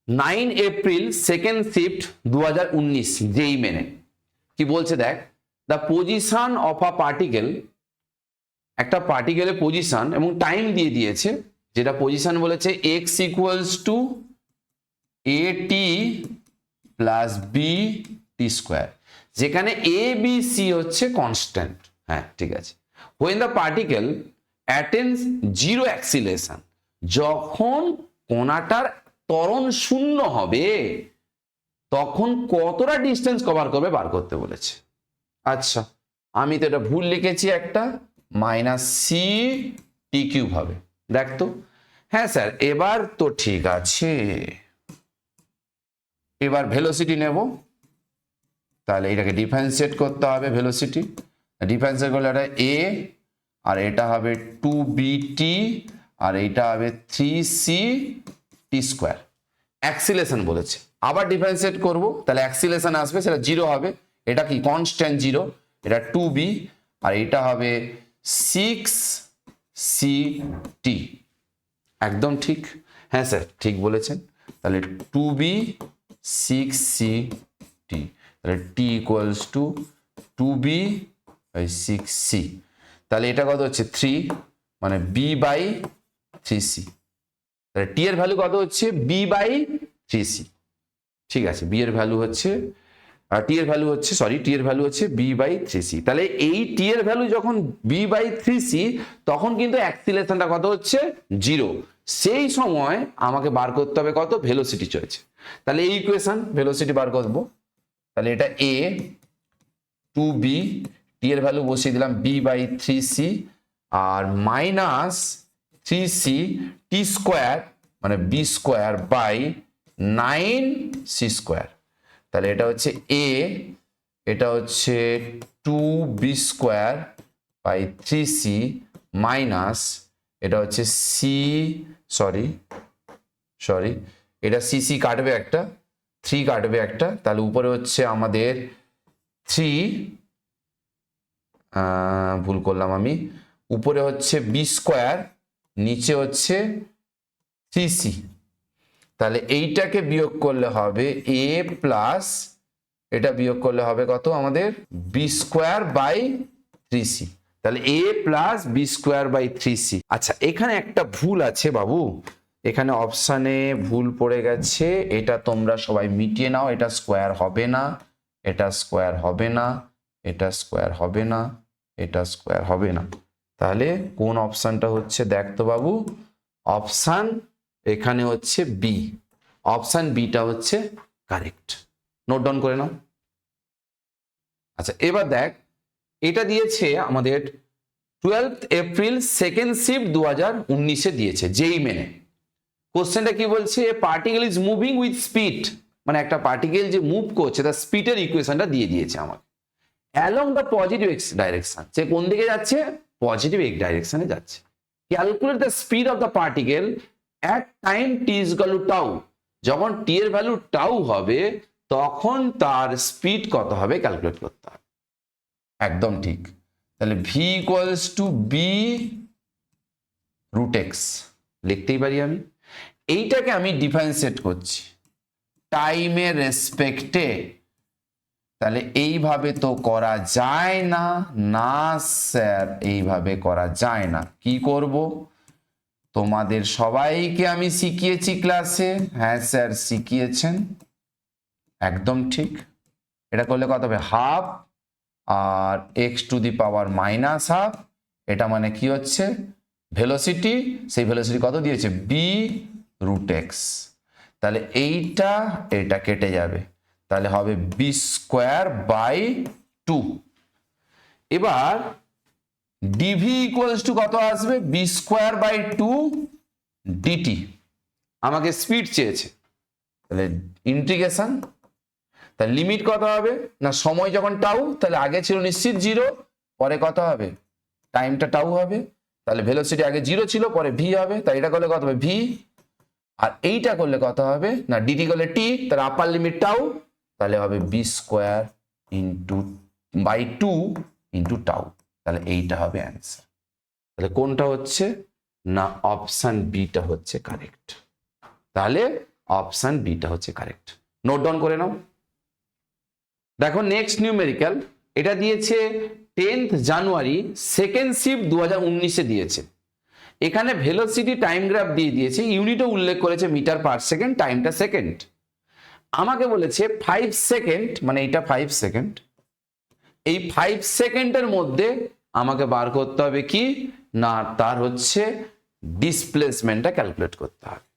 9 এপ্রিল সেকেন্ড শিফট 2019 যেই মেনে কি বলছে দেখ, the position of a particle, একটা পার্টিকেলের পজিশন এবং টাইম দিয়ে দিয়েছে, যেটা পজিশন বলেছে x = at + bt², যেখানে a b c হচ্ছে কনস্ট্যান্ট। হ্যাঁ ঠিক আছে। when the particle attains zero acceleration, যখন কণাটার ত্বরণ শূন্য হবে তখন কতটা ডিস্টেন্স কভার করবে বার করতে বলেছে। আচ্ছা আমি তো এটা ভুল লিখেছি, একটা -c/t³ হবে, দেখ তো। হ্যাঁ স্যার এবার তো ঠিক আছে, এবার ভেলোসিটি নেব, তাহলে এটাকে ডিফারেন্সিয়েট করতে হবে, ভেলোসিটি ডিফারেন্সিয়েট করলে এটা a, আর এটা হবে 2bt, আর এটা হবে 3c/t²। অ্যাক্সিলেশন বলেছে, আবার ডিফারেন্সিয়েট করব, তাহলে অ্যাক্সিলেশন আসবে, সেটা 0 হবে, এটা কি কনস্ট্যান্ট 0, এটা 2b, আর এটা হবে 6c/t, একদম ঠিক। হ্যাঁ স্যার ঠিক বলেছেন। তাহলে 2b 6c/t, তাহলে t = 2b/6c, তাহলে এটা কত হচ্ছে 3, মানে b/3c, তাহলে t এর ভ্যালু কত হচ্ছে b/3c, ঠিক আছে। b এর ভ্যালু হচ্ছে t এর ভ্যালু হচ্ছে b/3c। তাহলে এই t এর ভ্যালু যখন b/3c, তখন কিন্তু অ্যাক্সিলারেশনটা কত হচ্ছে 0, সেই সময় আমাকে বার করতে হবে কত, ভেলোসিটি চলছে। তাহলে এই ইকুয়েশন ভেলোসিটি বার করব, তাহলে এটা a 2b, t এর ভ্যালু বসিয়ে দিলাম b/3c, আর -3c/t², মানে b²/9c²। তাহলে এটা হচ্ছে a, এটা হচ্ছে 2b² / 3c, মাইনাস এটা হচ্ছে সি, সরি সরি এটা সি সি কাটবে একটা, 3 কাটবে একটা, তাহলে উপরে হচ্ছে আমাদের 3, ভুল করলাম আমি, উপরে হচ্ছে বি স্কোয়ার, নিচে হচ্ছে 3c। তাহলে এইটাকে বিয়োগ করলে হবে a প্লাস এটা বিয়োগ করলে হবে কত আমাদের বি স্কোয়ার বাই 3c। তাহলে a plus B square by 3c। আচ্ছা এখানে একটা ভুল আছে বাবু, এখানে অপশানে ভুল পড়ে গেছে, এটা তোমরা সবাই মিটিয়ে নাও। এটা স্কোয়ার হবে না, এটা স্কোয়ার হবে না, এটা স্কোয়ার হবে না, এটা স্কোয়ার হবে না। তাহলে কোন অপশানটা হচ্ছে দেখ তো বাবু, অপশান এখানে হচ্ছে বি, অপশান বিটা হচ্ছে কারেক্ট। নোট ডাউন করে নাও। আচ্ছা এবার দেখ, এটা দিয়েছে আমাদের 12 এপ্রিল সেকেন্ড শিফট 2019-এ দিয়েছে যেই মেনে। কোশ্চেনটা কি বলছে, particle is moving with speed, মানে একটা পার্টিকেল যে মুভ করছে তার স্পিডের ইকুয়েশনটা দিয়ে দিয়েছে আমাকে along the positive x direction, সে কোন দিকে যাচ্ছে, পজিটিভ এক্স ডাইরেকশনে যাচ্ছে। Calculate the speed of the particle at time T is equal to tau, যখন টি এর ভ্যালু টাউ হবে তখন তার স্পিড কত হবে ক্যালকুলেট করতে হবে। একদম ঠিক। তাহলে V equals to B root X লিখতেই পারি আমি। এইটাকে আমি ডিফারেন্সিয়েট করছি টাইমের রেসপেক্টে, তাহলে এইভাবে তো করা যায় না, না স্যার এইভাবে করা যায় না। কি করব, তোমাদের সবাইকে আমি শিখিয়েছি ক্লাসে, হ্যাঁ স্যার শিখিয়েছেন, একদম ঠিক। এটা করলে কত হবে, হাফ আর X to the power minus half, এটা মানে কি হচ্ছে ভেলোসিটি, সেই ভেলোসিটি কত দিয়েছে বি রুট এক্স। তাহলে এইটা এটা কেটে যাবে, তাহলে হবে বি স্কোয়ার বাই 2। এবার ডিভি ইকুয়ালস টু কত আসবে, বি স্কোয়ার বাই 2 ডিটি। আমাকে স্পিড চেয়েছে, তাহলে ইন্টিগ্রেশন, তাহলে লিমিট কত হবে না, সময় যখন টাউ তাহলে আগে ছিল নিশ্চিত 0, পরে কত হবে টাইমটা টাউ হবে, তাহলে ভেলোসিটি আগে 0 ছিল পরে ভি হবে, তাই এটা করলে কত হবে ভি, আর এইটা করলে কত হবে না ডিটি করলে টি, তাহলে আপার লিমিট টাউ, তাহলে হবে B square into by 2 into tau, তাহলে এইটা হবে অ্যান্সার। তাহলে কোনটা হচ্ছে না অপশন বিটা হচ্ছে কারেক্ট, তাহলে অপশন বিটা হচ্ছে কারেক্ট। নোট ডাউন করে নাও। দেখো নেক্সট নিউমেরিক্যাল, এটা দিয়েছে 10th জানুয়ারি সেকেন্ড শিফট 2019-এ দিয়েছে। এখানে ভেলোসিটি টাইম গ্রাফ দিয়ে দিয়েছে, ইউনিটও উল্লেখ করেছে মিটার পার সেকেন্ড, টাইমটা সেকেন্ড। আমাকে বলেছে 5 সেকেন্ড, মানে এটা 5 সেকেন্ড, এই 5 সেকেন্ডের মধ্যে আমাকে বার করতে হবে কি না তার হচ্ছে ডিসপ্লেসমেন্টটা ক্যালকুলেট করতে হবে।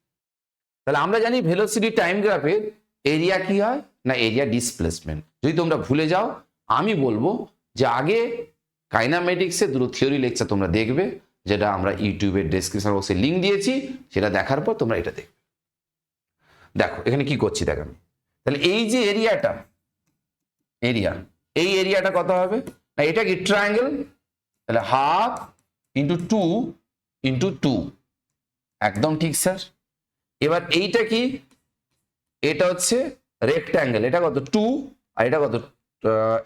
তাহলে আমরা জানি ভেলোসিটি টাইম গ্রাফের এরিয়া কি হয় না এরিয়া ডিসপ্লেসমেন্ট। যদি তোমরা ভুলে যাও আমি বলবো যে আগে কাইনামেটিক্সে দুটো থিওরি লেকচার তোমরা দেখবে, যেটা আমরা ইউটিউবের ডেসক্রিপশন বক্সে লিঙ্ক দিয়েছি, সেটা দেখার পর তোমরা এটা দেখবে। দেখো এখানে কি করছি দেখ আমি, তাহলে এই যে এরিয়াটা, এরিয়া এই এরিয়াটা কত হবে না এটা কি ট্রায়াঙ্গেল, তাহলে হাফ ইন্টু 2 ইন্টু 2, একদম ঠিক স্যার। এবার এইটা কি, এটা হচ্ছে রেক্ট্যাঙ্গেল, এটা কত 2 আর এটা কত,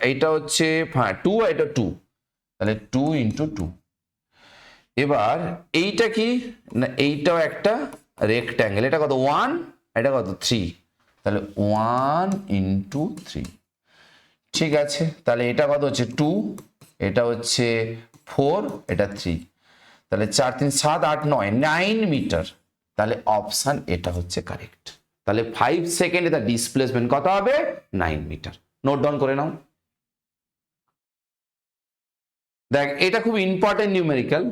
এইটা হচ্ছে হ্যাঁ 2 আর এটা 2, তাহলে 2 ইন্টু 2। এবার এইটা কি না এইটাও একটা রেক্ট্যাঙ্গেল, এটা কত 1 এটা কত 3, তাহলে 1 ইন্টু 3, ঠিক আছে। তাহলে এটা কত হচ্ছে 2, এটা হচ্ছে 4, এটা 3, তাহলে 4 3 7 8 9 9 মিটার, তাহলে অপশন এটা হচ্ছে কারেক্ট। তাহলে 5 সেকেন্ডে তার ডিসপ্লেসমেন্ট কত হবে 9 মিটার। নোট ডাউন করে নাও। দেখ এটা খুব ইম্পর্টেন্ট নিউমেরিক্যাল,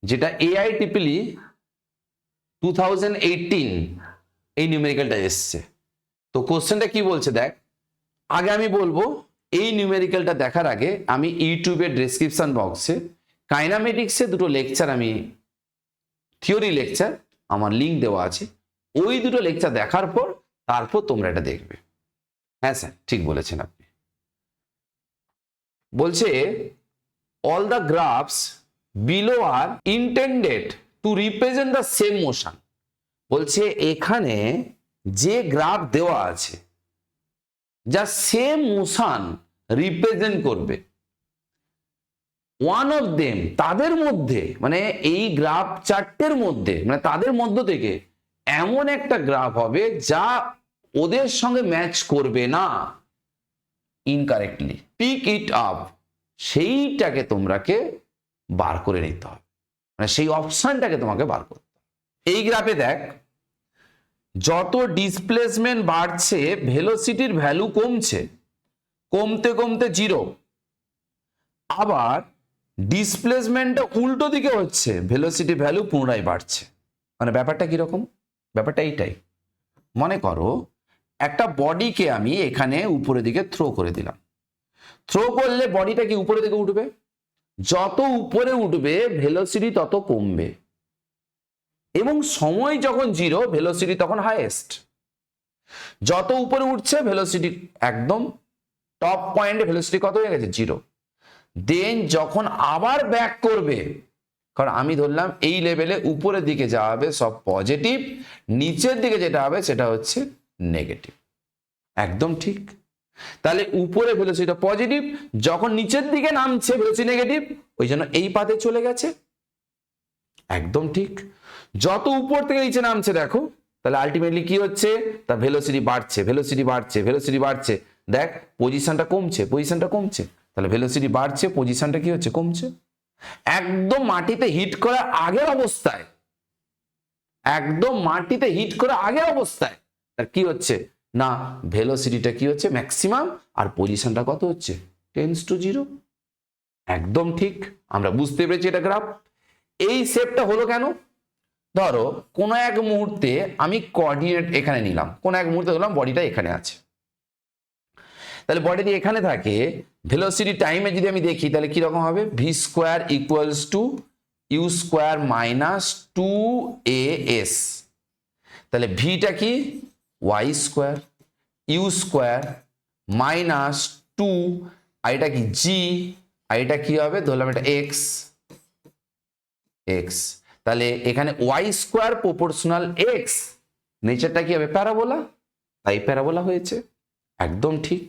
যেটা AIEEE 2018 এই নিউমেরিক্যালটা এসছে। তো কোশ্চেনটা কি বলছে দেখ, আগে আমি বলবো এই নিউমেরিক্যালটা দেখার আগে আমি ইউটিউবের ডেসক্রিপশন বক্সে কাইনামেটিক্সে দুটো লেকচার, আমি থিওরি লেকচার আমার লিঙ্ক দেওয়া আছে, ওই দুটো লেকচার দেখার পর তারপর তোমরা এটা দেখবে। হ্যাঁ স্যার ঠিক বলেছেন আপনি। বলছে all the graphs below are intended to represent the same motion. বলছে এখানে যে গ্রাফ দেওয়া আছে যা সেম মোশন রিপ্রেজেন্ট করবে, ওয়ান অফ দেম, তাদের মধ্যে, মানে এই গ্রাফ চারটের মধ্যে, মানে তাদের মধ্য থেকে এমন একটা গ্রাফ হবে যা ওদের সঙ্গে ম্যাচ করবে না, ইনকারেক্টলি পিক ইট আপ, সেইটাকে তোমরাকে বার করে নিতে হবে, মানে সেই অপশনটাকে তোমাকে বার করতে হবে। এই গ্রাফে দেখ, যত ডিসপ্লেসমেন্ট বাড়ছে ভেলোসিটির ভ্যালু কমছে, কমতে কমতে জিরো, আবার ডিসপ্লেসমেন্টটা উল্টো দিকে হচ্ছে, ভেলোসিটি ভ্যালু পুনরায় বাড়ছে। মানে ব্যাপারটা কিরকম? ব্যাপারটা এইটাই, মনে করো একটা বডিকে আমি এখানে উপরের দিকে থ্রো করে দিলাম, থ্রো করলে বডিটা কি উপরের দিকে উঠবে, যত উপরে উঠবে ভেলোসিটি তত কমবে, এবং সময় যখন জিরো ভেলোসিটি তখন হাইয়েস্ট। যত উপরে উঠছে ভেলোসিটি একদম টপ পয়েন্টে ভেলোসিটি কত হয়ে গেছে? জিরো। দেন যখন আবার ব্যাক করবে, কারণ আমি ধরলাম এই লেভেলে উপরের দিকে যাওয়া হবে সব পজিটিভ, নিচের দিকে যেটা হবে সেটা হচ্ছে নেগেটিভ। একদম ঠিক। তাহলে উপরে ভেলোসিটি পজিটিভ, যখন নিচের দিকে নামছে ভেলোসিটি নেগেটিভ, ওই জন্য এই পাতে চলে গেছে। একদম ঠিক। যত উপর থেকে নিচে নামছে দেখো, তাহলে আলটিমেটলি কি হচ্ছে? তা ভেলোসিটি বাড়ছে, ভেলোসিটি বাড়ছে, ভেলোসিটি বাড়ছে। দেখ পজিশনটা কমছে, পজিশনটা কমছে, তাহলে ভেলোসিটি বাড়ছে, পজিশনটা কি হচ্ছে? কমছে। একদম মাটিতে হিট করার আগের অবস্থায়, একদম মাটিতে হিট করার আগের অবস্থায় তার কি হচ্ছে না, ভেলোসিটিটা কি হচ্ছে? ম্যাক্সিমাম, আর পজিশনটা কত হচ্ছে? Tends to zero. একদম ঠিক, আমরা বুঝতে পেরেছি এটা গ্রাফ। এই শেপটা হলো কেন? ধরো কোনো এক মুহূর্তে আমি কোঅর্ডিনেট এখানে নিলাম, কোনো এক মুহূর্তে ধরলাম বডিটা এখানে আছে, তাহলে বডিটি এখানে থাকে, ভেলোসিটি টাইমে যদি আমি দেখি তাহলে কি রকম হবে? V square equals to U square minus 2as। তাহলে ভিটা কি? Y square, U square minus 2, আর এটা কি? জি, আর এটা কি হবে? ধরলাম এটা এক্স, এক্স। তাহলে এখানে ওয়াই স্কোয়ার প্রপোর্শনাল এক্স, নেচারটা কি হবে? প্যারাবোলা, তাই প্যারাবোলা হয়েছে। একদম ঠিক,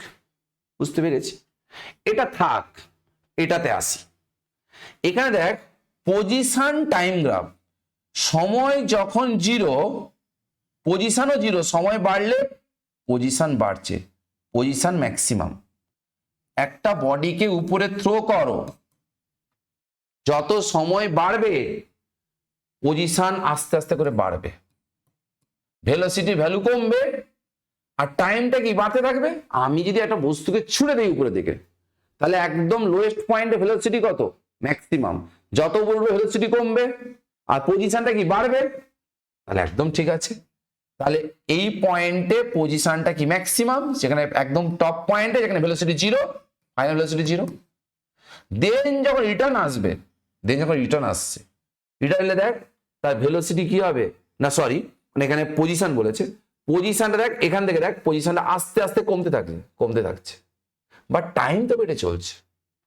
বুঝতে পেরেছি। এটা থাক, এটাতে আসি। এখানে দেখ পজিশন টাইম গ্রাফ, সময় যখন জিরো পজিশনও জিরো, সময় বাড়লে পজিশন বাড়ছে, পজিশন ম্যাক্সিমাম। একটা বডিকে উপরে থ্রো করো, যত সময় বাড়বে পজিশন আস্তে আস্তে করে বাড়বে, ভেলোসিটি ভ্যালু কমবে, আর টাইমটা কি বাড়তে থাকবে। আমি যদি একটা বস্তুকে ছুড়ে দিই উপরে দিকে, তাহলে একদম লোয়েস্ট পয়েন্টে ভেলোসিটি কত? ম্যাক্সিমাম। যত বলবে ভেলোসিটি কমবে, আর পজিশনটা কি? বাড়বে। তাহলে একদম ঠিক আছে। তাহলে এই পয়েন্টে পজিশনটা কি? ম্যাক্সিমাম, সেখানে একদম টপ পয়েন্টে, যেখানে velocity zero, final velocity zero. Then যখন রিটার্ন আসবে, দেন যখন রিটার্ন আসছে, রিটার্ন এলে দেখ তার ভেলোসিটি কি হবে না, সরি মানে এখানে পজিশন বলেছে, পজিশনটা দেখ এখান থেকে, দেখ পজিশনটা আস্তে আস্তে কমতে থাকছে, কমতে থাকছে, বাট টাইম তো বেড়ে চলছে।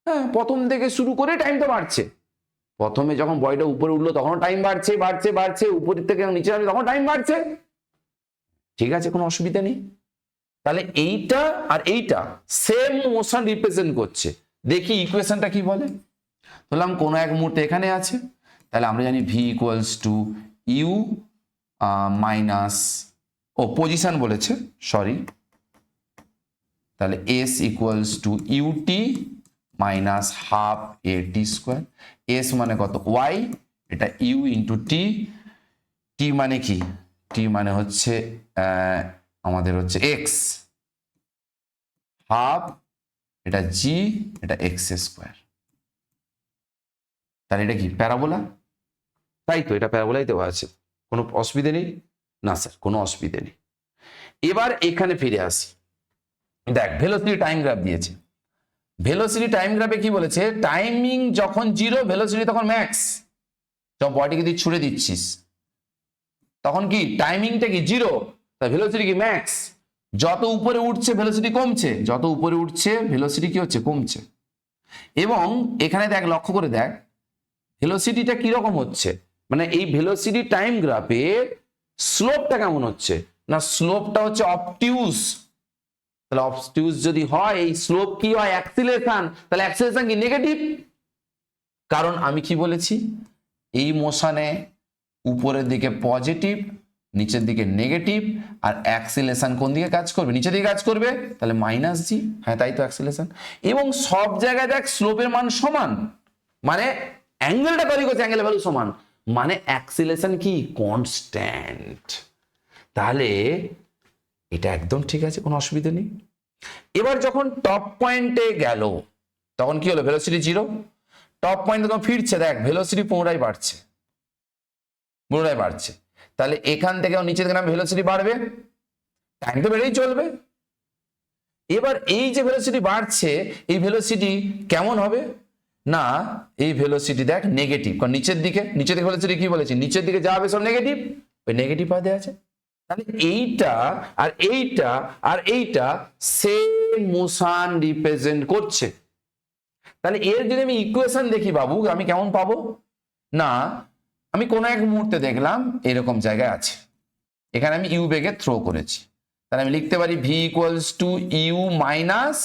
হ্যাঁ, প্রথম থেকে শুরু করে টাইম তো বাড়ছে। প্রথমে যখন বডিটা উপরে উঠলো তখন টাইম বাড়ছে, বাড়ছে, বাড়ছে, উপরের থেকে নিচে আসবে তখন টাইম বাড়ছে। ঠিক আছে, কোনো অসুবিধা নেই। তাহলে এইটা আর এইটা সেম মোশন রিপ্রেজেন্ট করছে। দেখি ইকুয়েশনটা কি বলে। বললাম কোনো এক মুহূর্তে এখানে আছে, তাহলে আমরা জানি V equals to U minus, ও পজিশন বলেছে, সরি, তাহলে S equals to U T minus half A T square. S মানে কত? ওয়াই, এটা ইউ ইন্টু টি, টি মানে কি? টি মানে হচ্ছে আমাদের হচ্ছে এক্স, হাফ, এটা জি, এটা এক্স স্কোয়ার। তাহলে এটা কি? প্যারাবোলা। তাই তো, এটা প্যারাবোলাই দেওয়া আছে, কোনো অসুবিধে নেই না স্যার, কোনো অসুবিধে নেই। এবার এখানে ফিরে আসি। দেখ ভেলোসিটি টাইম গ্রাফ দিয়েছে, ভেলোসিটি টাইম গ্রাফে কি বলেছে? টাইমিং যখন জিরো ভেলোসিটি তখন ম্যাক্স। যখন বডিকে দিয়ে ছুড়ে দিচ্ছিস তখন কি টাইমিংটা কি? জিরো, তাই ভেলোসিটি কি? ম্যাক্স। যত উপরে উঠছে ভেলোসিটি কমছে, যত উপরে উঠছে ভেলোসিটি কি হচ্ছে? কমছে। এবং এখানে দেখ, লক্ষ্য করে দেখ, ভেলোসিটিটা কিরকম হচ্ছে, মানে এই ভেলোসিটি টাইম গ্রাফের স্লোপটা কেমন হচ্ছে, না স্লোপটা হচ্ছে অবটিউজ। তাহলে অবটিউজ যদি হয়, এই স্লোপ কি হয়, অ্যাক্সিলারেশন, তাহলে অ্যাক্সিলারেশন কি নেগেটিভ। কারণ আমি কি বলেছি, এই মোশনে উপরের দিকে পজিটিভ, নিচের দিকে নেগেটিভ, আর অ্যাক্সিলারেশন কোন দিকে কাজ করবে, নিচের দিকে কাজ করবে, তাহলে মাইনাস জি। হ্যাঁ তাই তো অ্যাক্সিলারেশন। এবং সব জায়গায় দেখ স্লোপের মান সমান, মানে অ্যাঙ্গেলটা তৈরি করছে, অ্যাঙ্গেলের ভ্যালু সমান, মানে অ্যাক্সিলারেশন কি কনস্ট্যান্ট। তাহলে এটা একদম ঠিক আছে, কোনো অসুবিধা নেই। এবার যখন টপ পয়েন্টে গেল তখন কি হলো, ভেলোসিটি জিরো। টপ পয়েন্টে তখন ফিরছে, দেখ ভেলোসিটি পুনরায় বাড়ছে, পুনরায় বাড়ছে। তাহলে এখান থেকেও নিচে থেকে ভেলোসিটি বাড়বে, টাইম তো বেড়েই চলবে। এবার এই যে ভেলোসিটি বাড়ছে, এই ভেলোসিটি কেমন হবে, না এই ভেলোসিটি দেখ নেগেটিভ, কারণ নিচের দিকে ভেলোসিটি কি বলেছি, নিচের দিকে যা হবে সব নেগেটিভ, ওই নেগেটিভ পাশে আছে। তাহলে এইটা আর এইটা আর এইটা সেম মোশন রিপ্রেজেন্ট করছে। তাহলে এর যদি আমি ইকুয়েশন দেখি বাবু, আমি কেমন পাবো, না আমি কোন এক মুহূর্তে দেখলাম এরকম জায়গায় আছে, এখানে আমি ইউ বেগে থ্রো করেছি, তাহলে আমি লিখতে পারি V equals to U minus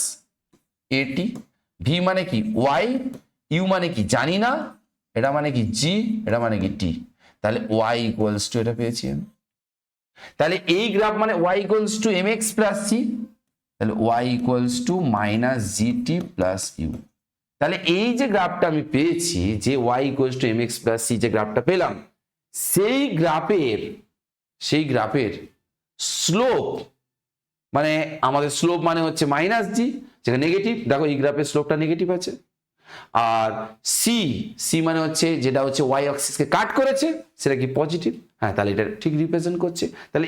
A T. V মানে কি ওয়াই, ইউ মানে কি জানি না, এটা মানে কি জি, এটা মানে কি টি। তাহলে ওয়াই ইকুয়ালস টু এটা পেয়েছি আমি। তাহলে এই গ্রাফ মানে y equals to M x plus c, তাহলে Y equals to minus g t plus u. তাহলে এই যে গ্রাফটা আমি পেয়েছি, যে y equals to M x plus c যে গ্রাফটা পেলাম, সেই গ্রাফের স্লোপ, মানে আমাদের স্লোপ মানে হচ্ছে মাইনাস জি, যেটা নেগেটিভ, দেখো এই গ্রাফের স্লোপটা নেগেটিভ আছে। আর সি মানে হচ্ছে যেটা হচ্ছে ওয়াই অ্যাক্সিসকে কাট করেছে, সেটা কি পজিটিভ। হ্যাঁ তাহলে এটা ঠিক রিপ্রেজেন্ট করছে। তাহলে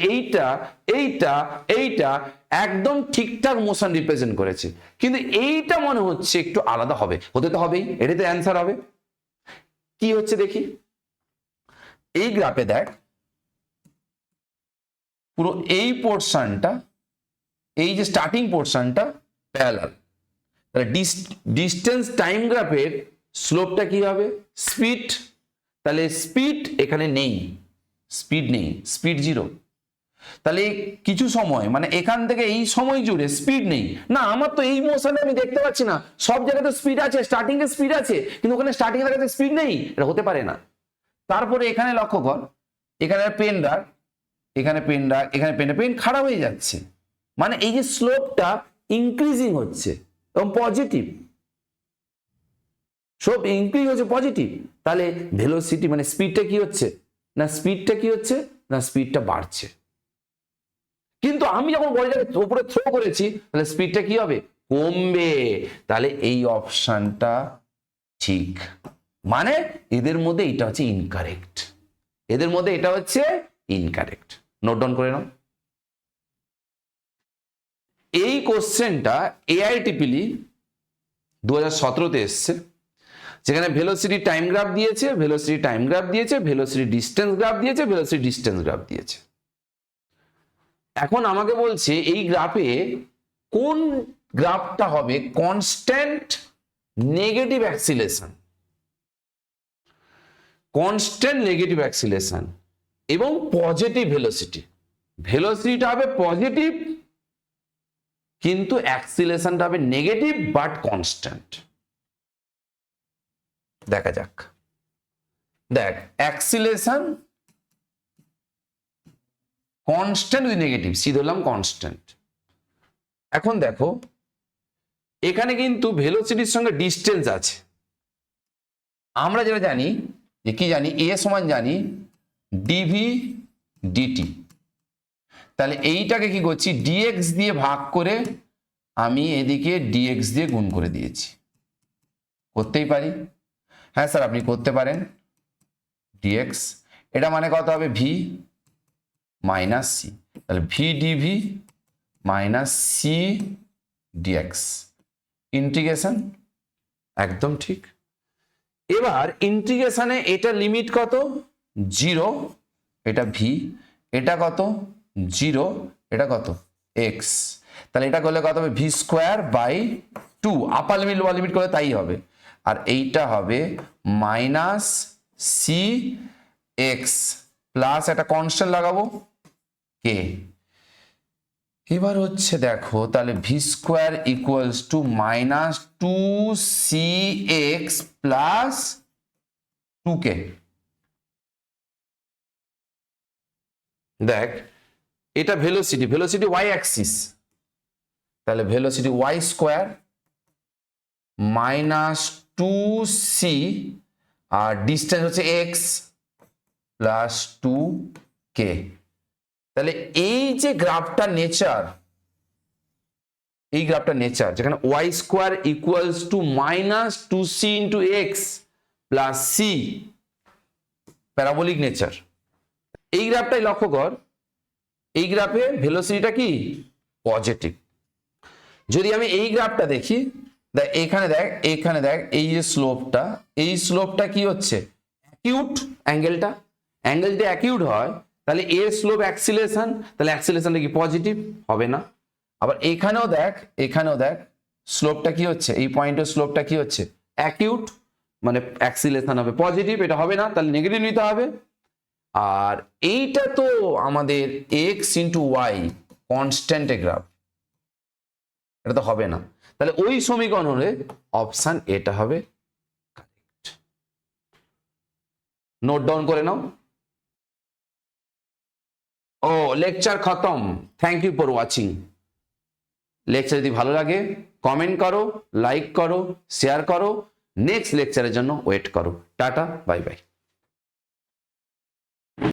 এইটা একদম ঠিকঠাক মোশন রিপ্রেজেন্ট করেছে, কিন্তু এইটা মনে হচ্ছে একটু আলাদা হবে, হতে তো হবেই, এটাই তো অ্যান্সার হবে। কি হচ্ছে দেখি, এই গ্রাফে দেখ পুরো এই পোর্শনটা, এই যে স্টার্টিং পোর্শনটা প্যারালাল, তাহলে ডিস্টেন্স টাইম গ্রাফের স্লোপটা কি হবে, স্পিড। তাহলে স্পিড এখানে নেই, স্পিড জিরো। তাহলে কিছু সময় মানে এখান থেকে এই সময় জুড়ে স্পিড নেই, না আমার তো এই মোশনে আমি দেখতে পাচ্ছি না, সব জায়গাতে স্পিড আছে, স্টার্টিং এ স্পিড আছে, কিন্তু ওখানে স্টার্টিং এর কাছে স্পিড নেই, এটা হতে পারে না। তারপরে এখানে লক্ষ্য কর, এখানে পেন রাখ, এখানে পেন খারাপ হয়ে যাচ্ছে, মানে এই যে স্লোপটা ইনক্রিজিং হচ্ছে এবং পজিটিভ, সব ইনক্রিজ হচ্ছে পজিটিভ। তাহলে ভেলোসিটি মানে স্পিডটা কি হচ্ছে, না স্পিডটা বাড়ছে। কিন্তু আমি যখন বডিটাকে উপরে থ্রো করেছি, তাহলে স্পিডটা কি হবে, কমবে। তাহলে এই অপশনটা ঠিক, মানে এদের মধ্যে এটা হচ্ছে ইনকারেক্ট, নোট ডাউন করে নাও। এই কোশ্চেনটা এআইটিপিলি 2017-তে এসছে, যেখানে ভেলোসিটি টাইম গ্রাফ দিয়েছে, ভেলোসিটি ডিস্টেন্স গ্রাফ দিয়েছে। এখন আমাকে বলছে এই গ্রাফে কোন গ্রাফটা হবে কনস্ট্যান্ট নেগেটিভ অ্যাক্সিলারেশন এবং পজিটিভ ভেলোসিটিটা হবে পজিটিভ, কিন্তু অ্যাক্সিলারেশনটা হবে নেগেটিভ বাট কনস্ট্যান্ট। দেখা যাক, দেখ acceleration constant with negative, C ধরলাম কনস্ট্যান্ট। এখন দেখো এখানে কিন্তু ভেলোসিটির সঙ্গে ডিস্টেন্স আছে, আমরা যেটা জানি যে কি জানি, এ সমান জানি ডিভি ডিটি। তাহলে এইটাকে কি করছি, ডিএক্স দিয়ে ভাগ করে আমি এদিকে ডিএক্স দিয়ে গুণ করে দিয়েছি, করতেই পারি। হ্যাঁ স্যার আপনি করতে পারেন, ডিএক্স এটা মানে কত হবে, ভি মাইনাস সি, তাহলে V D V minus C D X, integration একদম ঠিক। এবার ইন্টিগ্রেশনে এটা লিমিট কত, 0, এটা ভি, এটা কত 0, এটা কত এক্স, তাহলে এটা করলে কত হবে, V square by 2, upper limit lower limit করে তাই হবে। আর এইটা হবে মাইনাস সি এক্স প্লাস একটা কনস্ট্যান্ট লাগাবো কে। এবার হচ্ছে দেখো তাহলে V square equals to minus two c x plus two k. দেখ এটা ভেলোসিটি, ভেলোসিটি ওয়াই অ্যাক্সিস, তাহলে velocity y square minus two c আর ডিস্টেন্স হচ্ছে এক্স প্লাস টু কে। তাহলে এই যে গ্রাফটা নেচার, এই গ্রাফটা নেচার যেখানে Y square equals to minus two C into X plus C, parabolic nature. এই গ্রাফটাই লক্ষ্য কর, এই গ্রাফে ভেলোসিটিটা কি পজিটিভ। যদি আমি এই গ্রাফটা দেখি, দেখ এখানে দেখ, এখানে দেখ এই যে স্লোপটা, এই স্লোপটা কি হচ্ছে অ্যাকিউট, অ্যাঙ্গেলটা যদি অ্যাকিউট হয় তাহলে এর স্লোপ অ্যাক্সিলারেশন, তাহলে অ্যাক্সিলারেশনটা কি পজিটিভ হবে না। আবার এখানেও দেখ, এখানেও দেখ স্লোপটা কি হচ্ছে, এই পয়েন্টের স্লোপটা কি হচ্ছে অ্যাকিউট, মানে অ্যাক্সিলারেশন হবে পজিটিভ, এটা হবে না, তাহলে নেগেটিভ নিতে হবে। আর এইটা তো আমাদের X into Y constant graph, এটা তো হবে না, তাহলে ওই সমীকরণে অপশন এটা হবে কারেক্ট। নোট ডাউন করে নাও। ও লেকচার খতম। Thank you for watching. Lecture যদি ভালো লাগে কমেন্ট করো, লাইক করো, শেয়ার করো, নেক্সট লেকচারের জন্য ওয়েট করো। Tata, bye bye.